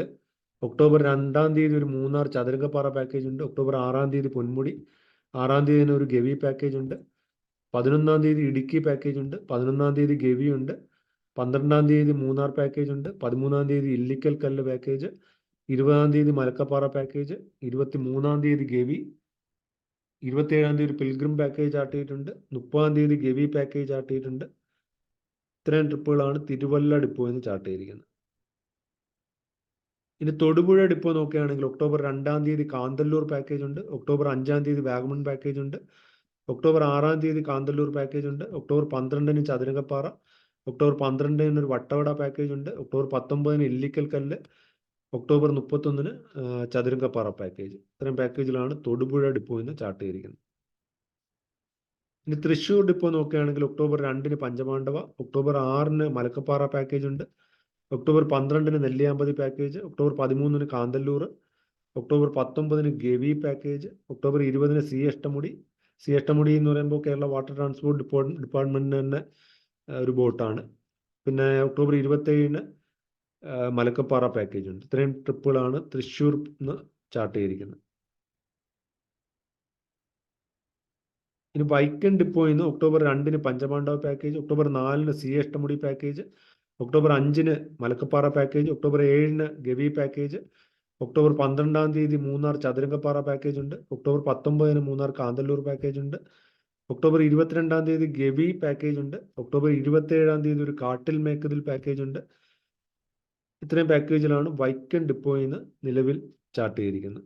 ഒക്ടോബർ 2-ാം തീയതി ഒരു മൂന്നാർ ചതുരംഗപ്പാറ പാക്കേജ് ഉണ്ട്, ഒക്ടോബർ 6-ാം തീയതി പൊന്മുടി, 6-ാം തീയതി ഒരു ഗവി പാക്കേജ് ഉണ്ട്, 11-ാം തീയതി ഇടുക്കി പാക്കേജ് ഉണ്ട്, 11-ാം തീയതി ഗവി ഉണ്ട്, 12-ാം തീയതി മൂന്നാർ പാക്കേജ് ഉണ്ട്, 13-ാം തീയതി ഇല്ലിക്കൽ കല്ല് പാക്കേജ്, 20-ാം തീയതി മലക്കപ്പാറ പാക്കേജ്, 23-ാം തീയതി ഗവി, 27-ാം തീയതി ഒരു പിൽഗ്രിം പാക്കേജ് ചാർട്ട് ചെയ്തിട്ടുണ്ട്, 30-ാം തീയതി ഗവി പാക്കേജ് ചാർട്ട് ചെയ്തിട്ടുണ്ട്. ഇത്രയും ട്രിപ്പുകളാണ് തിരുവല്ല ഡിപ്പോ എന്ന് ചാർട്ട് ചെയ്തിരിക്കുന്നത്. ഇനി തൊടുപുഴ ഡിപ്പോ നോക്കുകയാണെങ്കിൽ ഒക്ടോബർ 2-ാം തീയതി കാന്തല്ലൂർ പാക്കേജ് ഉണ്ട്, ഒക്ടോബർ 5-ാം തീയതി വാഗമൺ പാക്കേജ് ഉണ്ട്, ഒക്ടോബർ 6-ാം തീയതി കാന്തല്ലൂർ പാക്കേജ് ഉണ്ട്, ഒക്ടോബർ 12-ന് ചതുരംഗപ്പാറ, ഒക്ടോബർ 12-ന് ഒരു വട്ടവട പാക്കേജ് ഉണ്ട്, ഒക്ടോബർ 19-ന് ഇല്ലിക്കൽ കല്ല്, ഒക്ടോബർ 31-ന് ചതുരംഗപ്പാറ പാക്കേജ്. ഇത്രയും പാക്കേജിലാണ് തൊടുപുഴ ഡിപ്പോ എന്ന് ചാർട്ട് ചെയ്തിരിക്കുന്നത്. ഇനി തൃശ്ശൂർ ഡിപ്പോ നോക്കുകയാണെങ്കിൽ ഒക്ടോബർ 2-ന് പഞ്ചപാണ്ഡവ, ഒക്ടോബർ 6-ന് മലക്കപ്പാറ പാക്കേജ് ഉണ്ട്, ഒക്ടോബർ 12-ന് നെല്ലിയാമ്പതി പാക്കേജ്, ഒക്ടോബർ 13-ന് കാന്തല്ലൂർ, ഒക്ടോബർ 19-ന് ഗവി പാക്കേജ്, ഒക്ടോബർ 20-ന് സി അഷ്ടമുടി എന്ന് പറയുമ്പോൾ കേരള വാട്ടർ ട്രാൻസ്പോർട്ട് ഡിപ്പാർട്ട്മെന്റിന് തന്നെ ഒരു ബോട്ടാണ്. പിന്നെ ഒക്ടോബർ 27-ന് മലക്കപ്പാറ പാക്കേജ് ഉണ്ട്. ഇത്രയും ട്രിപ്പുകളാണ് തൃശ്ശൂർ ചാർട്ട് ചെയ്തിരിക്കുന്നത്. ഇനി വൈക്കം ഡിപ്പോയിൽ നിന്ന് ഒക്ടോബർ 2-ന് പഞ്ചപാണ്ഡവ പാക്കേജ്, ഒക്ടോബർ 4-ന് സി അഷ്ടമുടി പാക്കേജ്, ഒക്ടോബർ 5-ന് മലക്കപ്പാറ പാക്കേജ്, ഒക്ടോബർ 7-ന് ഗവി പാക്കേജ്, ഒക്ടോബർ 12-ാം തീയതി മൂന്നാർ ചതുരംഗപ്പാറ പാക്കേജ് ഉണ്ട്, ഒക്ടോബർ 19-ന് മൂന്നാർ കാന്തല്ലൂർ പാക്കേജ് ഉണ്ട്, ഒക്ടോബർ 22-ാം തീയതി ഗവി പാക്കേജ് ഉണ്ട്, ഒക്ടോബർ 27-ാം തീയതി ഒരു കാട്ടിൽ മേക്കതിൽ പാക്കേജ് ഉണ്ട്. ഇത്രയും പാക്കേജിലാണ് വൈക്കം ഡിപ്പോയിൽ നിന്ന് നിലവിൽ ചാർട്ട് ചെയ്തിരിക്കുന്നത്.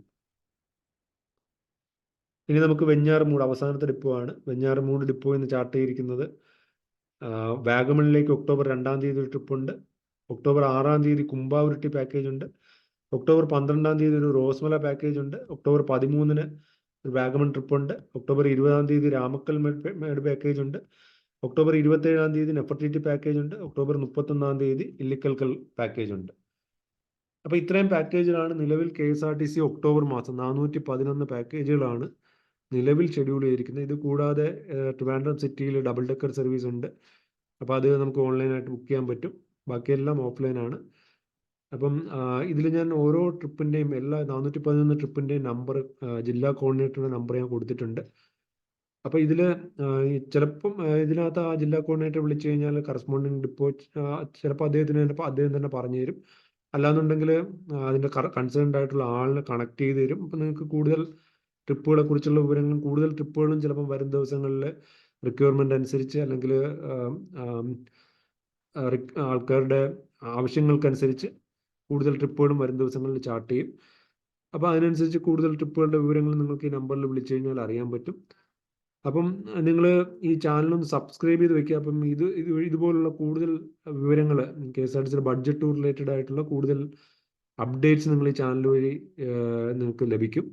ഇനി നമുക്ക് വെഞ്ഞാറമൂട് അവസാനത്തെ ഡിപ്പോ ആണ്. വെഞ്ഞാറമൂട് ഡിപ്പോയിൽ നിന്ന് ചാർട്ട് ചെയ്തിരിക്കുന്നത് വാഗമണിലേക്ക് ഒക്ടോബർ 2-ാം തീയതി ഒരു ട്രിപ്പ് ഉണ്ട്, ഒക്ടോബർ 6-ാം തീയതി കുംഭാവുരുട്ടി പാക്കേജ് ഉണ്ട്, ഒക്ടോബർ 12-ാം തീയതി ഒരു റോസ്മല പാക്കേജ് ഉണ്ട്, ഒക്ടോബർ 13-ന് ഒരു വാഗമൺ ട്രിപ്പ് ഉണ്ട്, ഒക്ടോബർ 20-ാം തീയതി രാമക്കൽമേട് പാക്കേജ് ഉണ്ട്, ഒക്ടോബർ 27-ാം തീയതി നെഫർട്ടിറ്റി പാക്കേജ് ഉണ്ട്, ഒക്ടോബർ 31-ാം തീയതി ഇല്ലിക്കൽക്കൽ പാക്കേജ് ഉണ്ട്. അപ്പോൾ ഇത്രയും പാക്കേജുകളാണ് നിലവിൽ KSRTC ഒക്ടോബർ മാസം 411 പാക്കേജുകളാണ് നിലവിൽ ഷെഡ്യൂൾ ചെയ്തിരിക്കുന്നത്. ഇത് കൂടാതെ ട്രിവാൻഡ്രം സിറ്റിയിൽ ഡബിൾ ഡെക്കർ സർവീസ് ഉണ്ട്. അപ്പോൾ അത് നമുക്ക് ഓൺലൈനായിട്ട് ബുക്ക് ചെയ്യാൻ പറ്റും. ബാക്കിയെല്ലാം ഓഫ്ലൈനാണ്. അപ്പം ഇതിൽ ഞാൻ ഓരോ ട്രിപ്പിൻ്റെയും എല്ലാ 411 ട്രിപ്പിൻ്റെയും നമ്പർ ജില്ലാ കോർഡിനേറ്ററുടെ നമ്പർ ഞാൻ കൊടുത്തിട്ടുണ്ട്. അപ്പോൾ ഇതിൽ ചിലപ്പം ഇതിനകത്ത് ആ ജില്ലാ കോർഡിനേറ്റർ വിളിച്ചു കഴിഞ്ഞാൽ കറസ്പോണ്ടിങ് ഡിപ്പോ ചിലപ്പോൾ അദ്ദേഹം തന്നെ പറഞ്ഞു തരും. അല്ലാന്നുണ്ടെങ്കിൽ അതിൻ്റെ കൺസേൺഡ് ആയിട്ടുള്ള ആളിനെ കണക്ട് ചെയ്ത് തരും. അപ്പം നിങ്ങൾക്ക് കൂടുതൽ ട്രിപ്പുകളെ കുറിച്ചുള്ള വിവരങ്ങളും കൂടുതൽ ട്രിപ്പുകളും ചിലപ്പം വരും ദിവസങ്ങളിൽ റിക്വയർമെൻ്റ് അനുസരിച്ച് അല്ലെങ്കിൽ ആൾക്കാരുടെ ആവശ്യങ്ങൾക്കനുസരിച്ച് കൂടുതൽ ട്രിപ്പുകളും വരും ദിവസങ്ങളിൽ ചാർട്ട് ചെയ്യും. അപ്പോൾ അതിനനുസരിച്ച് കൂടുതൽ ട്രിപ്പുകളുടെ വിവരങ്ങൾ നിങ്ങൾക്ക് ഈ നമ്പറിൽ വിളിച്ചു കഴിഞ്ഞാൽ അറിയാൻ പറ്റും. അപ്പം നിങ്ങൾ ഈ ചാനലൊന്ന് സബ്സ്ക്രൈബ് ചെയ്ത് വെക്കുക. അപ്പം ഇതുപോലുള്ള കൂടുതൽ വിവരങ്ങൾ KSRTC ബഡ്ജറ്റ് ടൂർ റിലേറ്റഡ് ആയിട്ടുള്ള കൂടുതൽ അപ്ഡേറ്റ്സ് നിങ്ങൾ ഈ ചാനൽ വഴി നിങ്ങൾക്ക് ലഭിക്കും.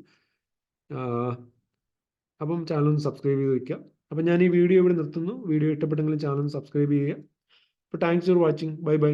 അപ്പം ചാനൽ ഒന്ന് സബ്സ്ക്രൈബ് ചെയ്ത് വെക്കുക. അപ്പം ഞാൻ ഈ വീഡിയോ ഇവിടെ നിർത്തുന്നു. വീഡിയോ ഇഷ്ടപ്പെട്ടെങ്കിൽ ചാനൽ സബ്സ്ക്രൈബ് ചെയ്യുക. അപ്പോൾ thanks for watching. Bye bye.